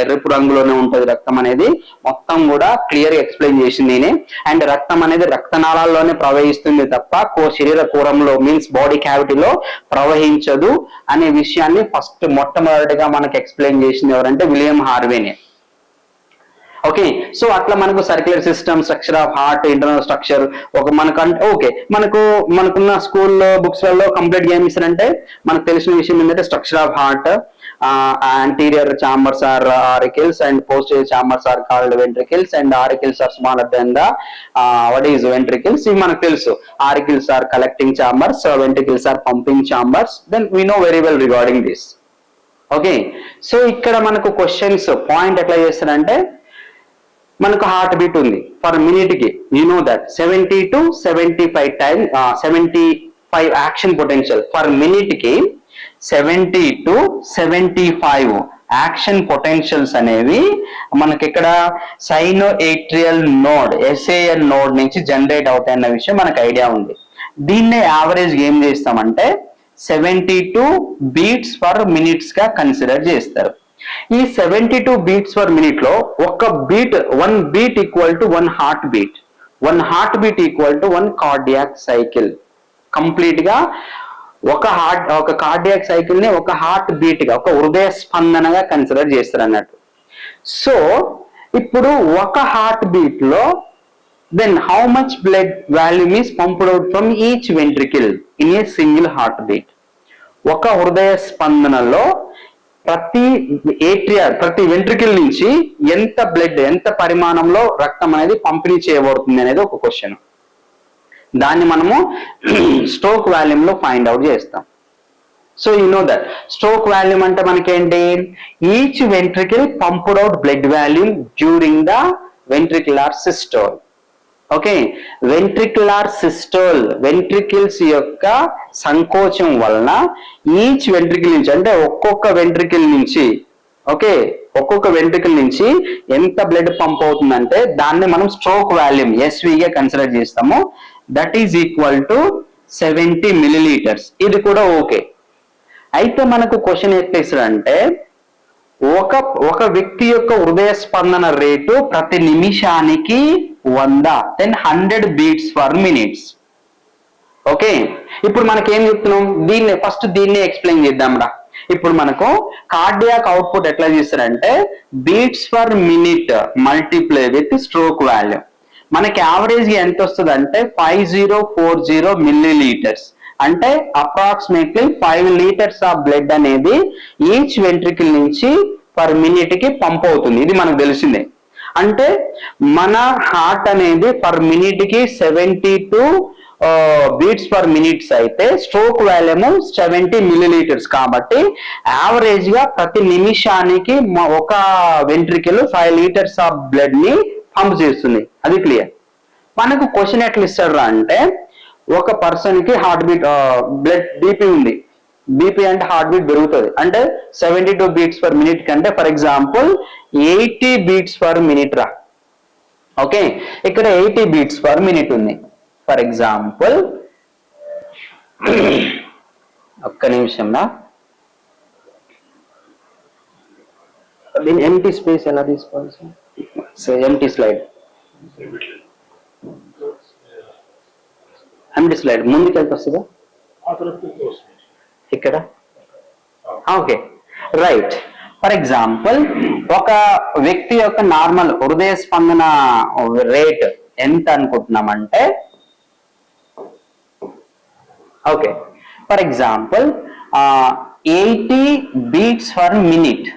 ఎర్రపు రంగులోనే ఉంటది రక్తం అనేది, మొత్తం కూడా క్లియర్ గా ఎక్స్ప్లెయిన్ చేసింది నేనే. అండ్ రక్తం అనేది రక్తనాళాల్లోనే ప్రవహిస్తుంది తప్ప శరీర కూరంలో మీన్స్ బాడీ క్యావిటీలో ప్రవహించదు అనే విషయాన్ని ఫస్ట్ మొట్టమొదటిగా మనకు ఎక్స్ప్లెయిన్ చేసింది ఎవరంటే విలియం హార్వేనే. ఓకే, సో అట్లా మనకు circular system, structure of heart, internal structure ఒక ఓకే మనకున్న స్కూల్లో బుక్స్ లలో కంప్లీట్ గా ఏమి ఇస్తారంటే మనకు తెలిసిన విషయం ఏంటంటే structure of heart, anterior chambers are auricles and posterior chambers are called ventricles and auricles are smaller than the what is ventricles. ఇవి మనకు తెలుసు. auricles are collecting chambers, ventricles are pumping chambers. Then we know very well regarding this. Okay, so ఇక్కడ మనకు క్వశ్చన్స్ పాయింట్ ఎట్లా చేస్తారంటే మనకు హార్ట్ బీట్ ఉంది ఫర్ మినిట్ కి, you know that 70 to 75 time 75 action potential for minute కి 70 to 75 యాక్షన్ పొటెన్షియల్స్ అనేవి మనకి ఇక్కడ cyano atrial node SAN node నుంచి జనరేట్ అవుతాయన్న విషయం మనకు ఐడియా ఉంది. దీన్నే యావరేజ్ ఏం చేస్తామంటే 72 బీట్స్ పర్ మినిట్స్ గా కన్సిడర్ చేస్తారు. ఈ 72 బీట్స్ పర్ మినిట్ లో ఒక beat 1 beat equal to 1 heart beat, 1 heart beat equal to 1 cardiac cycle. Complete గా ఒక కార్డియాక్ సైకిల్ ని ఒక హార్ట్ బీట్ గా, ఒక హృదయ స్పందనగా కన్సిడర్ చేస్తారు అన్నట్టు. సో ఇప్పుడు ఒక హార్ట్ బీట్ లో then how much blood volume is pumped out from each ventricle in a single heart beat. ఒక హృదయ స్పందనలో ప్రతి వెంట్రికిల్ నుంచి ఎంత బ్లడ్, ఎంత పరిమాణంలో రక్తం అనేది పంపిణీ చేయబడుతుంది అనేది ఒక క్వశ్చన్. దాన్ని మనము స్ట్రోక్ వాల్యూమ్ లో ఫైండ్ అవుట్ చేస్తాం. So you know that stroke volume అంటే మనకేంటి, each ventricle pumped out blood volume during the ventricular systole. Okay, ventricular systole ventricles యొక్క సంకోచం వలన ఈచ్ వెంట్రికిల్ నుంచి అంటే ఒక్కొక్క వెంట్రికిల్ నుంచి ఎంత బ్లడ్ పంప్ అవుతుందంటే దాన్ని మనం స్ట్రోక్ వాల్యూమ్ ఎస్విగా కన్సిడర్ చేస్తాము. That is equal to 70 millilitres. ఇది కూడా ఓకే. అయితే మనకు క్వశ్చన్ ఎట్లా ఇస్తారంటే ఒక వ్యక్తి యొక్క హృదయ స్పందన రేటు ప్రతి నిమిషానికి 100, then 100 beats per minutes. Okay, ఇప్పుడు మనకి ఏం చెప్తున్నాం, దీన్ని ఎక్స్ప్లెయిన్ చేద్దాం రా. ఇప్పుడు మనకు కార్డియాక్ అవుట్పుట్ ఎట్లా చేస్తారంటే beats per minute multiply with stroke volume. మనకి యావరేజ్ ఎంత వస్తుంది అంటే 5040 మిల్లీలీటర్స్, అంటే అప్రాక్సిమేట్లీ 5 లీటర్స్ ఆఫ్ బ్లడ్ అనేది ఈచ్ వెంట్రికిల్ నుంచి పర్ మినిట్ కి పంప్ అవుతుంది. ఇది మనకు తెలిసిందే. అంటే మన హార్ట్ అనేది పర్ మినిట్ కి 72 బీట్స్ పర్ మినిట్స్ అయితే స్ట్రోక్ వాల్యూమ్ 70 మిల్లీలీటర్స్. కాబట్టి యావరేజ్ గా ప్రతి నిమిషానికి ఒక వెంట్రికిల్ 5 లీటర్స్ ఆఫ్ బ్లడ్ ని పంప్ చేస్తుంది. అది క్లియర్. మనకు క్వశ్చన్ ఎట్లా ఇస్తారా అంటే ఒక పర్సన్ కి హార్ట్ బీట్ బ్లడ్ బీపీ ఉంది, బీపీ అంటే హార్ట్ బీట్ పెరుగుతుంది అంటే 72 బీట్స్ పర్ మినిట్ కంటే for example 80 beats per minute రా. ఓకే, ఇక్కడ 80 బీట్స్ పర్ మినిట్ ఉంది. ఫర్ ఎగ్జాంపుల్ ఒక్క నిమిషంలో దీని ఎంటీ స్పేస్ ఎలా తీసుకోవాలి సార్? ఎంటీ స్లైడ్ ముందుకు వెళ్తే వస్తుందా ఇక్కడ? Okay, right. ఫర్ ఎగ్జాంపుల్ ఒక వ్యక్తి యొక్క నార్మల్ హృదయ స్పందన రేట్ ఎంత అనుకుంటున్నామంటే, okay for example 80 beats per minute.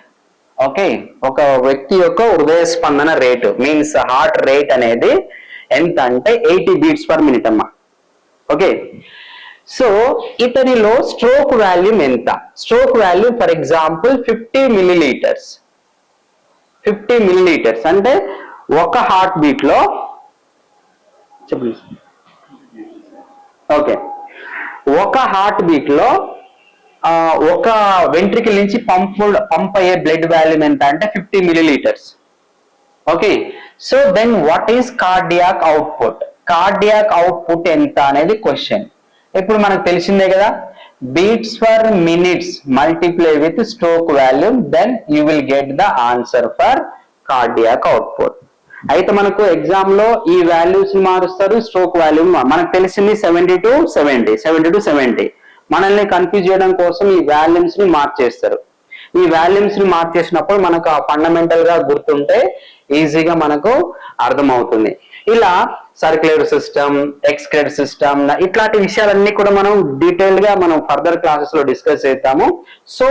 Okay, ఒక వ్యక్తి యొక్క హృదయ స్పందన రేటు మీన్స్ హార్ట్ రేట్ అనేది ఎంత అంటే 80 బీట్స్ పర్ మినిట్ అమ్మా. ఓకే, సో ఇతనిలో స్ట్రోక్ వాల్యూమ్ ఎంత? Stroke volume for example 50 millilitres. 50 millilitres అంటే ఒక హార్ట్ బీట్ లో చెప్పండి. ఓకే, ఒక హార్ట్ బీట్ లో ఒక వెంట్రికల్ నుంచి పంప్ అయ్యే బ్లడ్ వాల్యూమ్ ఎంత అంటే 50 millilitres. Okay, so then what is cardiac output? Cardiac output ఎంత అనేది క్వశ్చన్. ఇప్పుడు మనకు తెలిసిందే కదా, beats for minutes multiply with stroke volume, then you will get the answer for cardiac output. అయితే మనకు ఎగ్జామ్ లో ఈ వాల్యూస్ ని మారుస్తారు, స్ట్రోక్ వాల్యూమ్ మనకు తెలిసింది 70 to 70. మనల్ని కన్ఫ్యూజ్ చేయడం కోసం ఈ వాల్యూమ్స్ ని మార్చేస్తారు. ఈ వాల్యూమ్స్ ని మార్చేసినప్పుడు మనకు ఆ ఫండమెంటల్ గా గుర్తుంటే ఈజీగా మనకు అర్థమవుతుంది. ఇలా సర్క్యులర్ సిస్టమ్, ఎక్స్క్రెట్ సిస్టమ్, ఇట్లాంటి విషయాలన్నీ కూడా మనం డీటెయిల్ గా మనం ఫర్దర్ క్లాసెస్ లో డిస్కస్ చేద్దాము. సో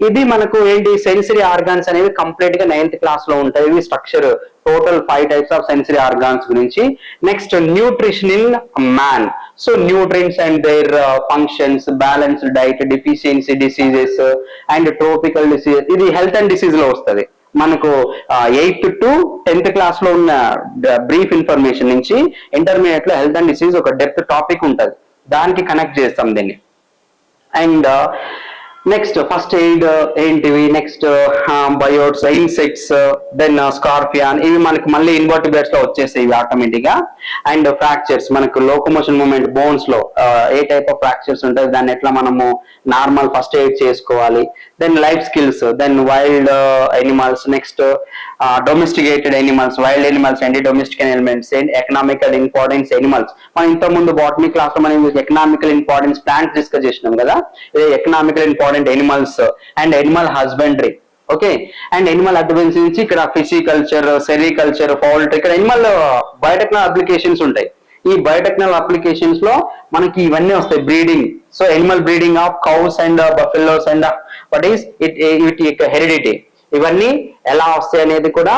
ఇది మనకు ఏంటి, సెన్సరీ ఆర్గాన్స్ అనేవి కంప్లీట్ గా 9th క్లాస్ లో ఉంటాయి. ఇవి structure total 5 types of sensory organs గురించి. Next nutrition in man. So nutrients and their functions, balance diet, deficiency diseases and tropical diseases, ఇది హెల్త్ అండ్ డిసీజ్ లో వస్తుంది. మనకు 8th to 10th క్లాస్ లో ఉన్న బ్రీఫ్ ఇన్ఫర్మేషన్ నుంచి ఇంటర్మీడియట్ లో హెల్త్ అండ్ డిసీజ్ ఒక డెప్త్ టాపిక్ ఉంటుంది, దానికి కనెక్ట్ చేస్తాం దీన్ని. అండ్ నెక్స్ట్ ఫస్ట్ ఎయిడ్ ఏంటివి, next bites, insects, then scorpion, ఇవి మనకు మళ్ళీ ఇన్వర్టిబ్రేట్స్ లో వచ్చేస్తాయి ఇవి ఆటోమేటిక్ గా. అండ్ ఫ్రాక్చర్స్, మనకు లోకోమోషన్ మూమెంట్ బోన్స్ లో ఏ టైప్ ఆఫ్ ఫ్రాక్చర్స్ ఉంటాయి, దాన్ని ఎట్లా మనము నార్మల్ ఫస్ట్ ఎయిడ్ చేసుకోవాలి. Then life skills, then wild animals, next domesticated animals, wild animals and domestic elements, and economical importance animals. మనం ఇంతకుముందు బాటనీ క్లాస్ లో మనం ఎకనామికల్ ఇంపార్టెన్స్ ప్లాంట్స్ డిస్కస్ చేసినాం కదా, ఇది economical important animals and Animal husbandry. Okay, and Animal advance నుంచి ఇక్కడ ఫిషికల్చర్, సెరికల్చర్, పౌల్ట్రీ, ఇక్కడ ఎనిమల్ బయోటెక్నాలజీ అప్లికేషన్స్ ఉంటాయి. ఈ బయోటెక్నాలజీ అప్లికేషన్స్ లో మనకి ఇవన్నీ వస్తాయి. Breeding, so Animal breeding of cows and buffaloes and what is it heredity, ఇవన్నీ ఎలా వస్తాయి అనేది కూడా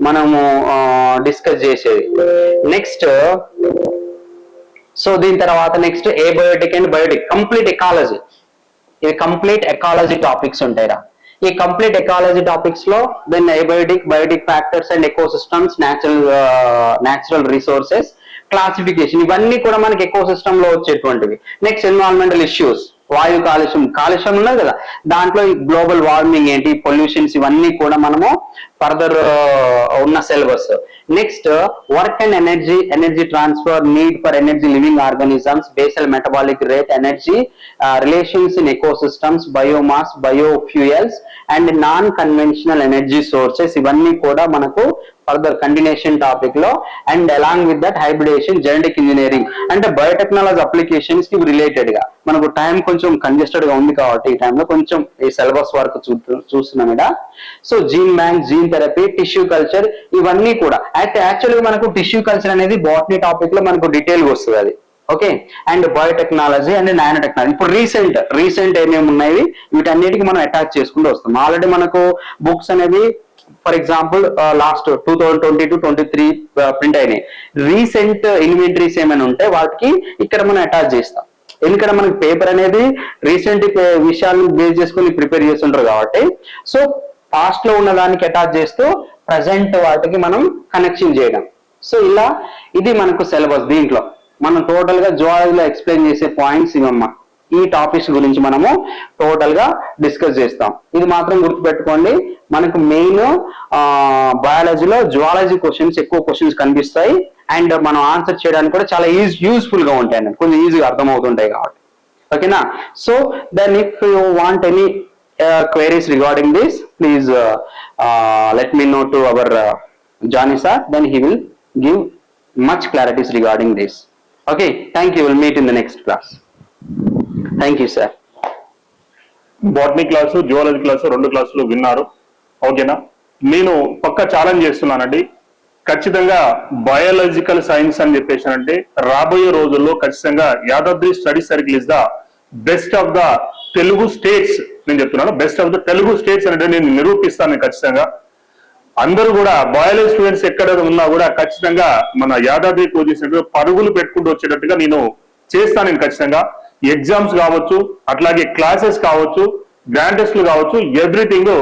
మనము డిస్కస్ చేసేది. నెక్స్ట్ సో దీని తర్వాత next abiotic and biotic, complete ecology. ఇవి కంప్లీట్ ఎకాలజీ టాపిక్స్ ఉంటాయిరా. ఈ కంప్లీట్ ఎకాలజీ టాపిక్స్ లో then abiotic, biotic factors and ecosystems, natural resources, classification, ఇవన్నీ కూడా మనకి ఎకో సిస్టమ్ లో వచ్చేటువంటివి. నెక్స్ట్ ఎన్విరాన్మెంటల్ ఇష్యూస్, వాయు కాలుష్యం ఉన్నది కదా, దాంట్లో గ్లోబల్ వార్మింగ్ ఏంటి, పొల్యూషన్స్, ఇవన్నీ కూడా మనము ఫర్దర్ ఉన్న syllabus. Next work and energy transfer, need for energy living organisms, basal metabolic rate, energy relations in ecosystems, biomass, biofuels and non conventional energy sources, ఇవన్నీ కూడా మనకు ఫర్దర్ కంటిన్యూషన్ టాపిక్ లో. And along with that hybridisation, genetic engineering, అంటే బయోటెక్నాలజీ అప్లికేషన్స్ కి రిలేటెడ్ గా. మనకు టైం కొంచెం కంజెస్టెడ్ గా ఉంది కాబట్టి ఈ టైంలో కొంచెం ఈ సిలబస్ వరకు చూస్తున్నాం ఇక్కడ. So gene bank, gene therapy, tissue culture, ఇవన్నీ కూడా. అయితే యాక్చువల్గా మనకు టిష్యూ కల్చర్ అనేది బాటనీ టాపిక్ లో మనకు డీటెయిల్ గా వస్తుంది అది. Okay, and biotechnology and nano technology. ఇప్పుడు రీసెంట్ ఏమేమి ఉన్నాయి వీటన్నిటికి మనం అటాచ్ చేసుకుంటూ వస్తాం. ఆల్రెడీ మనకు బుక్స్ అనేవి ఫర్ ఎగ్జాంపుల్ లాస్ట్ 2022-23 ప్రింట్ అయినాయి. రీసెంట్ ఇన్వెంటరీస్ ఏమైనా ఉంటే వాటికి ఇక్కడ మనం అటాచ్ చేస్తాం. ఎందుకంటే మనకి పేపర్ అనేది రీసెంట్ విషయాలను బేస్ చేసుకుని ప్రిపేర్ చేస్తుంటారు కాబట్టి, సో పాస్ట్ లో ఉన్న దానికి అటాచ్ చేస్తూ ప్రజెంట్ వాటికి మనం కనెక్షన్ చేయడం. సో ఇలా ఇది మనకు సిలబస్. దీంట్లో మనం టోటల్ గా జువాలజీలో ఎక్స్ప్లెయిన్ చేసే పాయింట్స్ ఇవమ్మా. ఈ టాపిక్స్ గురించి మనము టోటల్ గా డిస్కస్ చేస్తాం. ఇది మాత్రం గుర్తుపెట్టుకోండి, మనకు మెయిన్ బయాలజీలో జువాలజీ క్వశ్చన్స్, ఎక్కువ క్వశ్చన్స్ కనిపిస్తాయి అండ్ మనం ఆన్సర్ చేయడానికి కూడా చాలా యూస్ఫుల్ గా ఉంటాయి అన్నట్టు, కొంచెం ఈజీగా అర్థమవుతుంటాయి కాబట్టి. ఓకేనా? So then if you want any queries regarding this, please let me know to our Johnny sir, then he will give much clarities regarding this. Okay, thank you. We'll meet in the next class. Thank you sir. Botany class, zoology class 2 క్లాసులు విన్నారు. ఓకేనా? నేను పక్కా ఛాలెంజ్ చేస్తున్నానండి. ఖచ్చితంగా బయాలజికల్ సైన్స్ అని చెప్పేసానంటే రాబోయే రోజుల్లో ఖచ్చితంగా Yadadri study circle is the best of the Telugu states. నేను చెప్తున్నాను, best of the Telugu states అంటే నేను నిరూపిస్తాను ఖచ్చితంగా. అందరూ కూడా బయాలజీ స్టూడెంట్స్ ఎక్కడ ఉన్నా కూడా ఖచ్చితంగా మన యాదాద్రి కోచింగ్ పరుగులు పెట్టుకుంటూ వచ్చేటట్టుగా నేను చేస్తాను. నేను ఖచ్చితంగా ఎగ్జామ్స్ కావచ్చు, అట్లాగే క్లాసెస్ కావచ్చు, గ్రాండ్ టెస్ట్లు కావచ్చు, ఎవ్రీథింగ్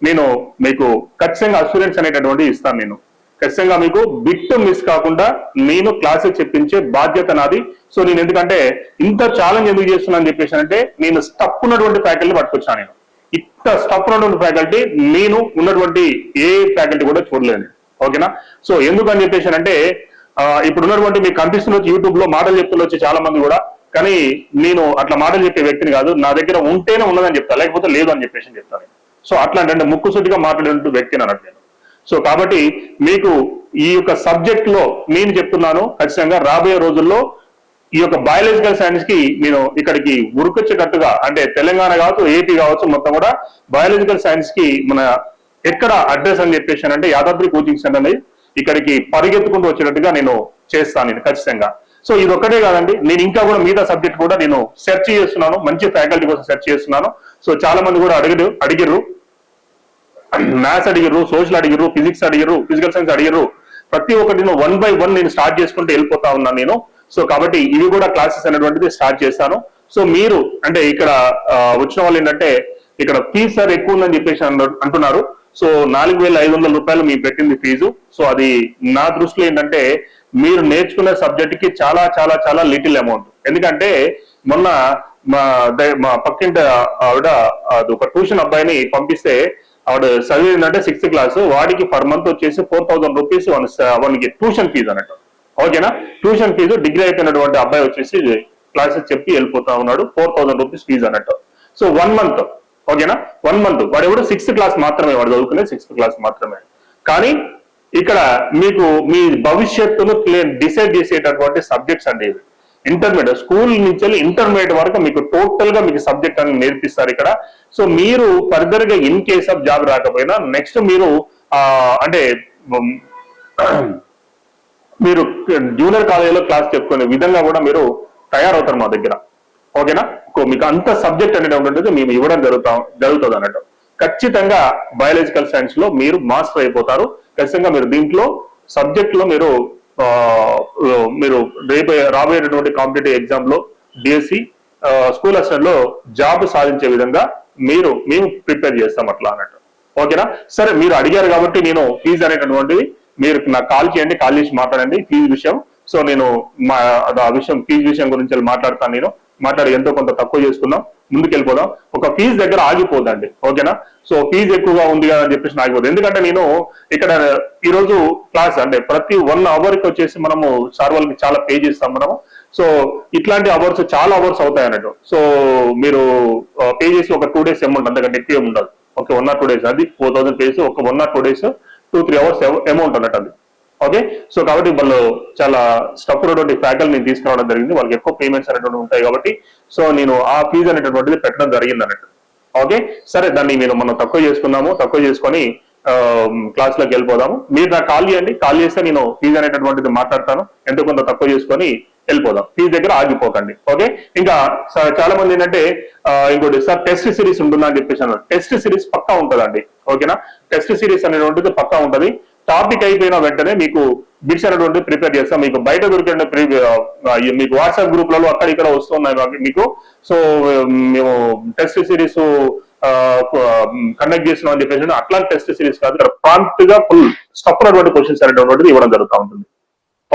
నేను మీకు ఖచ్చితంగా అష్యూరెన్స్ అనేటటువంటి ఇస్తాను. నేను ఖచ్చితంగా మీకు బిట్ మిస్ కాకుండా నేను క్లాసెస్ చెప్పించే బాధ్యత నాది. సో నేను ఎందుకంటే ఇంత ఛాలెంజ్ ఎందుకు చేస్తున్నాను చెప్పేసి అంటే నేను స్టఫ్ ఉన్నటువంటి ఫ్యాకల్టీ పట్టుకొచ్చాను. నేను ఇంత స్టఫ్ ఉన్నటువంటి ఫ్యాకల్టీ నేను ఉన్నటువంటి ఏ ఫ్యాకల్టీ కూడా చూడలేదు. ఓకేనా? సో ఎందుకని చెప్పేసి అంటే ఇప్పుడు ఉన్నటువంటి మీకు కనిపిస్తున్న యూట్యూబ్ లో మాటలు చెప్తుండొచ్చు చాలా మంది కూడా, కానీ నేను అట్లా మాటలు చెప్పే వ్యక్తిని కాదు. నా దగ్గర ఉంటేనే ఉన్నదని చెప్తా, లేకపోతే లేదు అని చెప్పేసి చెప్తాను. సో అట్లాంటి అంటే ముక్కుసూటిగా మాట్లాడే వ్యక్తిని అన్నట్టు నేను. సో కాబట్టి మీకు ఈ యొక్క సబ్జెక్ట్ లో నేను చెప్తున్నాను, ఖచ్చితంగా రాబోయే రోజుల్లో ఈ యొక్క బయాలజికల్ సైన్స్ కి నేను ఇక్కడికి ఉరికొచ్చేటట్టుగా, అంటే తెలంగాణ కావచ్చు, ఏపీ కావచ్చు, మొత్తం కూడా బయాలజికల్ సైన్స్ కి మన ఎక్కడ అడ్రస్ అని చెప్పేసి అంటే యాదాద్రి కోచింగ్ సెంటర్ అనేది ఇక్కడికి పరిగెత్తుకుంటూ వచ్చేటట్టుగా నేను చేస్తాను నేను ఖచ్చితంగా. సో ఇది ఒక్కటే కాదండి, నేను ఇంకా కూడా మిగతా సబ్జెక్ట్ కూడా నేను సెర్చ్ చేస్తున్నాను, మంచి ఫ్యాకల్టీ కోసం సెర్చ్ చేస్తున్నాను. సో చాలా మంది కూడా అడిగిర్రు మ్యాథ్స్ అడిగిర్రు, సోషల్ అడిగిర్రు, ఫిజిక్స్ అడిగిర్రు, ఫిజికల్ సైన్స్ అడిగిర్రు. ప్రతి ఒక్కటి 1 by 1 నేను స్టార్ట్ చేసుకుంటూ వెళ్ళిపోతా ఉన్నాను నేను. సో కాబట్టి ఇవి కూడా క్లాసెస్ అనేటువంటిది స్టార్ట్ చేస్తాను. సో మీరు అంటే ఇక్కడ వచ్చిన వాళ్ళు ఏంటంటే ఇక్కడ ఫీజు సార్ ఎక్కువ ఉందని చెప్పేసి అంటున్నారు. సో 4,500 రూపాయలు మీకు పెట్టింది ఫీజు. సో అది నా దృష్టిలో ఏంటంటే మీరు నేర్చుకునే సబ్జెక్ట్ కి చాలా చాలా చాలా లిటిల్ అమౌంట్. ఎందుకంటే మొన్న మా పక్కింటి ఆవిడ ఒక ట్యూషన్ అబ్బాయిని పంపిస్తే ఆవిడ చదివిందంటే 6th క్లాస్, వాడికి పర్ మంత్ వచ్చేసి 4,000 రూపీస్ వానికి ట్యూషన్ ఫీజు అన్నట్టు. ఓకేనా, ట్యూషన్ ఫీజు డిగ్రీ అయిపోయినటువంటి అబ్బాయి వచ్చేసి క్లాసెస్ చెప్పి వెళ్ళిపోతా ఉన్నాడు, 4,000 రూపీస్ ఫీజు అన్నట్టు. సో 1 month, ఓకేనా, 1 month. వాడు ఎవడు 6th క్లాస్ మాత్రమే, వాడు చదువుకునే 6th క్లాస్ మాత్రమే. కానీ ఇక్కడ మీకు మీ భవిష్యత్తును డిసైడ్ చేసేటటువంటి సబ్జెక్ట్స్ అండి ఇవి. ఇంటర్మీడియట్ స్కూల్ నుంచి వెళ్ళి ఇంటర్మీడియట్ వరకు మీకు టోటల్ గా మీకు సబ్జెక్ట్ అని నేర్పిస్తారు ఇక్కడ. సో మీరు ఫర్దర్ గా ఇన్ కేస్ ఆఫ్ జాబ్ రాకపోయినా నెక్స్ట్ మీరు అంటే మీరు జూనియర్ కాలేజీలో క్లాస్ చెప్పుకునే విధంగా కూడా మీరు తయారవుతారు మా దగ్గర. ఓకేనా, మీకు అంత సబ్జెక్ట్ అనేటువంటిది మేము ఇవ్వడం జరుగుతుంది అన్నట్టు. ఖచ్చితంగా బయాలజికల్ సైన్స్ లో మీరు మాస్టర్ అయిపోతారు. ఖచ్చితంగా మీరు దీంట్లో సబ్జెక్ట్ లో మీరు రేపు రాబోయేటటువంటి కాంపిటేటివ్ ఎగ్జామ్ లో డిఎస్సి స్కూల్ అసిస్టెంట్ లో జాబ్ సాధించే విధంగా మేము ప్రిపేర్ చేస్తాం అట్లా అన్నట్టు. ఓకేనా, సరే మీరు అడిగారు కాబట్టి నేను ఫీజు అనేటటువంటిది మీరు నాకు కాల్ చేయండి, కాల్ చేసి మాట్లాడండి ఫీజు విషయం. సో నేను ఫీజు విషయం గురించి మాట్లాడతాను. నేను మాట్లాడి ఎంతో కొంత తక్కువ చేసుకుందాం, ముందుకెళ్ళిపోదాం. ఒక ఫీజు దగ్గర ఆగిపోదండి. ఓకేనా, సో ఫీజు ఎక్కువగా ఉంది కదా అని చెప్పేసి ఆగిపోదు. ఎందుకంటే నేను ఇక్కడ ఈ రోజు క్లాస్ అంటే ప్రతి 1 hour కి వచ్చేసి మనము సార్ వాళ్ళకి చాలా పే చేస్తాం మనము. సో ఇట్లాంటి అవర్స్ చాలా అవర్స్ అవుతాయి అన్నట్టు. సో మీరు పే చేసి ఒక 2 days అమౌంట్, అంతకంటే ఎక్కువ ఉండదు. ఓకే, 1 or 2 days అది 4,000 పేసి ఒక 1 or 2 days 2-3 hours అమౌంట్ అన్నట్టు అది. ఓకే, సో కాబట్టి వాళ్ళు చాలా స్టఫ్ ఉన్నటువంటి ఫ్యాకల్టీ తీసుకురావడం జరిగింది. వాళ్ళకి ఎక్కువ పేమెంట్స్ అనేటువంటి ఉంటాయి కాబట్టి సో నేను ఆ ఫీజు అనేటటువంటిది పెట్టడం జరిగింది అన్నట్టు. ఓకే, సరే దాన్ని మనం తక్కువ చేసుకున్నాము, తక్కువ చేసుకొని క్లాస్ లోకి వెళ్ళిపోదాము. మీరు నాకు కాల్ చేయండి, కాల్ చేస్తే నేను ఫీజు అనేటటువంటిది మాట్లాడతాను, ఎంతో కొంత తక్కువ చేసుకొని వెళ్ళిపోదాం. ఫీజు దగ్గర ఆగిపోకండి. ఓకే, ఇంకా చాలా మంది ఏంటంటే ఇంకోటి సార్ టెస్ట్ సిరీస్ ఉంటుందా అని చెప్పేసి అన్నారు. టెస్ట్ సిరీస్ పక్కా ఉంటుందండి. ఓకేనా, టెస్ట్ సిరీస్ అనేటువంటిది పక్కా ఉంటది. టాపిక్ అయిపోయిన వెంటనే మీకు బిట్స్ అనేటువంటి ప్రిపేర్ చేస్తాం. మీకు బయట దొరికే మీకు వాట్సాప్ గ్రూప్లలో అక్కడ ఇక్కడ వస్తున్నాయి మీకు. సో మేము టెస్ట్ సిరీస్ కండక్ట్ చేస్తున్నాం అని చెప్పేసి అట్లాంటి టెస్ట్ సిరీస్ కాదు, ఇక్కడ ప్రాంప్ట్ గా ఫుల్ స్టఫ్ ఉన్నటువంటి క్వశ్చన్స్ అనేటువంటిది ఇవ్వడం జరుగుతూ ఉంటుంది.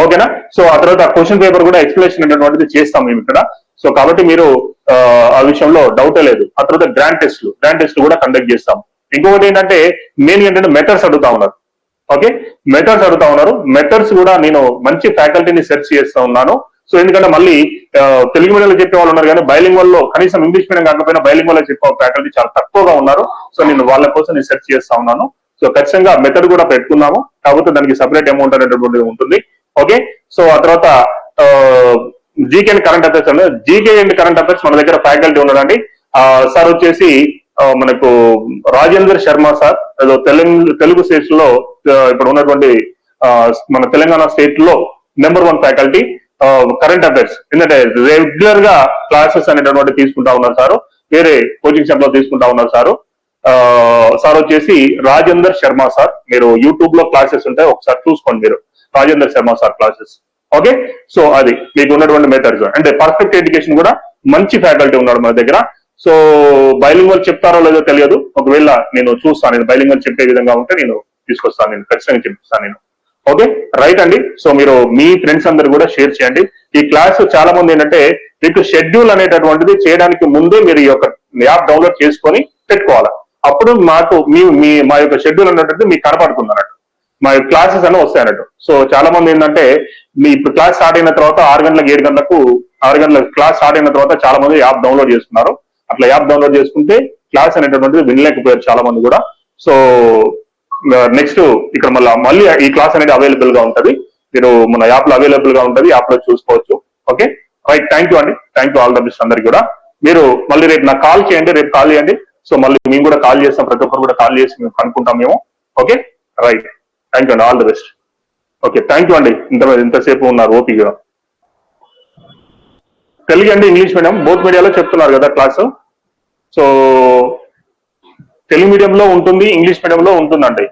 ఓకేనా, సో ఆ తర్వాత క్వశ్చన్ పేపర్ కూడా ఎక్స్ప్లెనేషన్ అనేటువంటిది చేస్తాం మేము ఇక్కడ. సో కాబట్టి మీరు ఆ విషయంలో డౌటే లేదు. ఆ తర్వాత గ్రాండ్ టెస్ట్లు కూడా కండక్ట్ చేస్తాం. ఇంకొకటి ఏంటంటే మెయిన్ ఏంటంటే మెథడ్స్ అడుగుతా ఉన్నారు. ఓకే, మెథడ్స్ అడుగుతా ఉన్నారు. మెథడ్స్ కూడా నేను మంచి ఫ్యాకల్టీని సెర్చ్ చేస్తా ఉన్నాను. సో ఎందుకంటే మళ్ళీ తెలుగు మీడియంలో చెప్పే వాళ్ళు ఉన్నారు, కానీ బైలింగ్వల్ లో కనీసం ఇంగ్లీష్ మీడియం కాకపోయినా బైలింగ్వల్ లో చెప్పే ఫ్యాకల్టీ చాలా తక్కువగా ఉన్నారు. సో నేను వాళ్ళ కోసం నేను సెర్చ్ చేస్తా ఉన్నాను. సో ఖచ్చితంగా మెథడ్ కూడా పెట్టుకున్నాము, కాకపోతే దానికి సపరేట్ అమౌంట్ అనేటువంటిది ఉంటుంది. ఓకే, సో ఆ తర్వాత జీకే అండ్ కరెంట్ అఫైర్స్ అంటే జీకే అండ్ కరెంట్ అఫైర్స్ మన దగ్గర ఫ్యాకల్టీ ఉన్నారండి. సార్ వచ్చేసి మనకు రాజేందర్ శర్మ సార్, తెలుగు స్టేట్స్ లో ఇప్పుడు ఉన్నటువంటి మన తెలంగాణ స్టేట్ లో నెంబర్ 1 ఫ్యాకల్టీ కరెంట్ అఫైర్స్. ఎందుకంటే రెగ్యులర్ గా క్లాసెస్ అనేటటువంటి తీసుకుంటా ఉన్నారు సారు, వేరే కోచింగ్ సెంటర్ లో తీసుకుంటా ఉన్నారు సారు. సార్ వచ్చేసి రాజేందర్ శర్మ సార్. మీరు యూట్యూబ్ లో క్లాసెస్ ఉంటాయి, ఒకసారి చూసుకోండి మీరు, Rajender Sharma sir classes. Okay, so అది మీకు ఉన్నటువంటి మెథడ్స్ అంటే పర్ఫెక్ట్ ఎడ్యుకేషన్ కూడా మంచి ఫ్యాకల్టీ ఉన్నాడు మన దగ్గర. సో బైలింగ్వల్ చెప్తారో లేదో తెలియదు, ఒకవేళ నేను చూస్తాను, నేను బైలింగ్వల్ చెప్పే విధంగా ఉంటే నేను తీసుకొస్తాను, నేను ఖచ్చితంగా చెప్తాను నేను. ఓకే, రైట్ అండి. సో మీరు మీ ఫ్రెండ్స్ అందరు కూడా షేర్ చేయండి. ఈ క్లాస్ చాలా మంది ఏంటంటే మీకు షెడ్యూల్ అనేటటువంటిది చేయడానికి ముందే మీరు ఈ యొక్క యాప్ డౌన్లోడ్ చేసుకొని పెట్టుకోవాలి. అప్పుడు మా యొక్క షెడ్యూల్ అనేటువంటిది మీకు కనపడుతుంది అన్నట్టు. మా క్లాసెస్ అన్నీ వస్తాయి అన్నట్టు. సో చాలా మంది ఏంటంటే మీ ఇప్పుడు క్లాస్ స్టార్ట్ అయిన తర్వాత 6 గంటలకు 7 గంటలకు 6 గంటల క్లాస్ స్టార్ట్ అయిన తర్వాత చాలా మంది యాప్ డౌన్లోడ్ చేసుకున్నారు. అట్లా యాప్ డౌన్లోడ్ చేసుకుంటే క్లాస్ అనేటటువంటిది వినలేకపోయారు చాలా మంది కూడా. సో నెక్స్ట్ ఇక్కడ మళ్ళీ ఈ క్లాస్ అనేది అవైలబుల్ గా ఉంటది. మీరు మన యాప్ లో అవైలబుల్ గా ఉంటది, యాప్ లో చూసుకోవచ్చు. ఓకే రైట్, థ్యాంక్ యూ అండి, thank you, all the best అందరికి కూడా. మీరు మళ్ళీ రేపు నాకు కాల్ చేయండి, రేపు కాల్ చేయండి. సో మళ్ళీ మేము కూడా కాల్ చేస్తాం, ప్రతి ఒక్కరు కూడా కాల్ చేసి మేము కనుక్కుంటాం మేము. ఓకే రైట్, థ్యాంక్ యూ అండి, all the best. Okay thank you అండి, ఇంతసేపు ఉన్నారు ఓపికగా. తెలుగు అండి, ఇంగ్లీష్ మీడియం బోత్ మీడియాలో చెప్తున్నారు కదా క్లాసు. సో తెలుగు మీడియంలో ఉంటుంది, ఇంగ్లీష్ మీడియంలో ఉంటుందండి.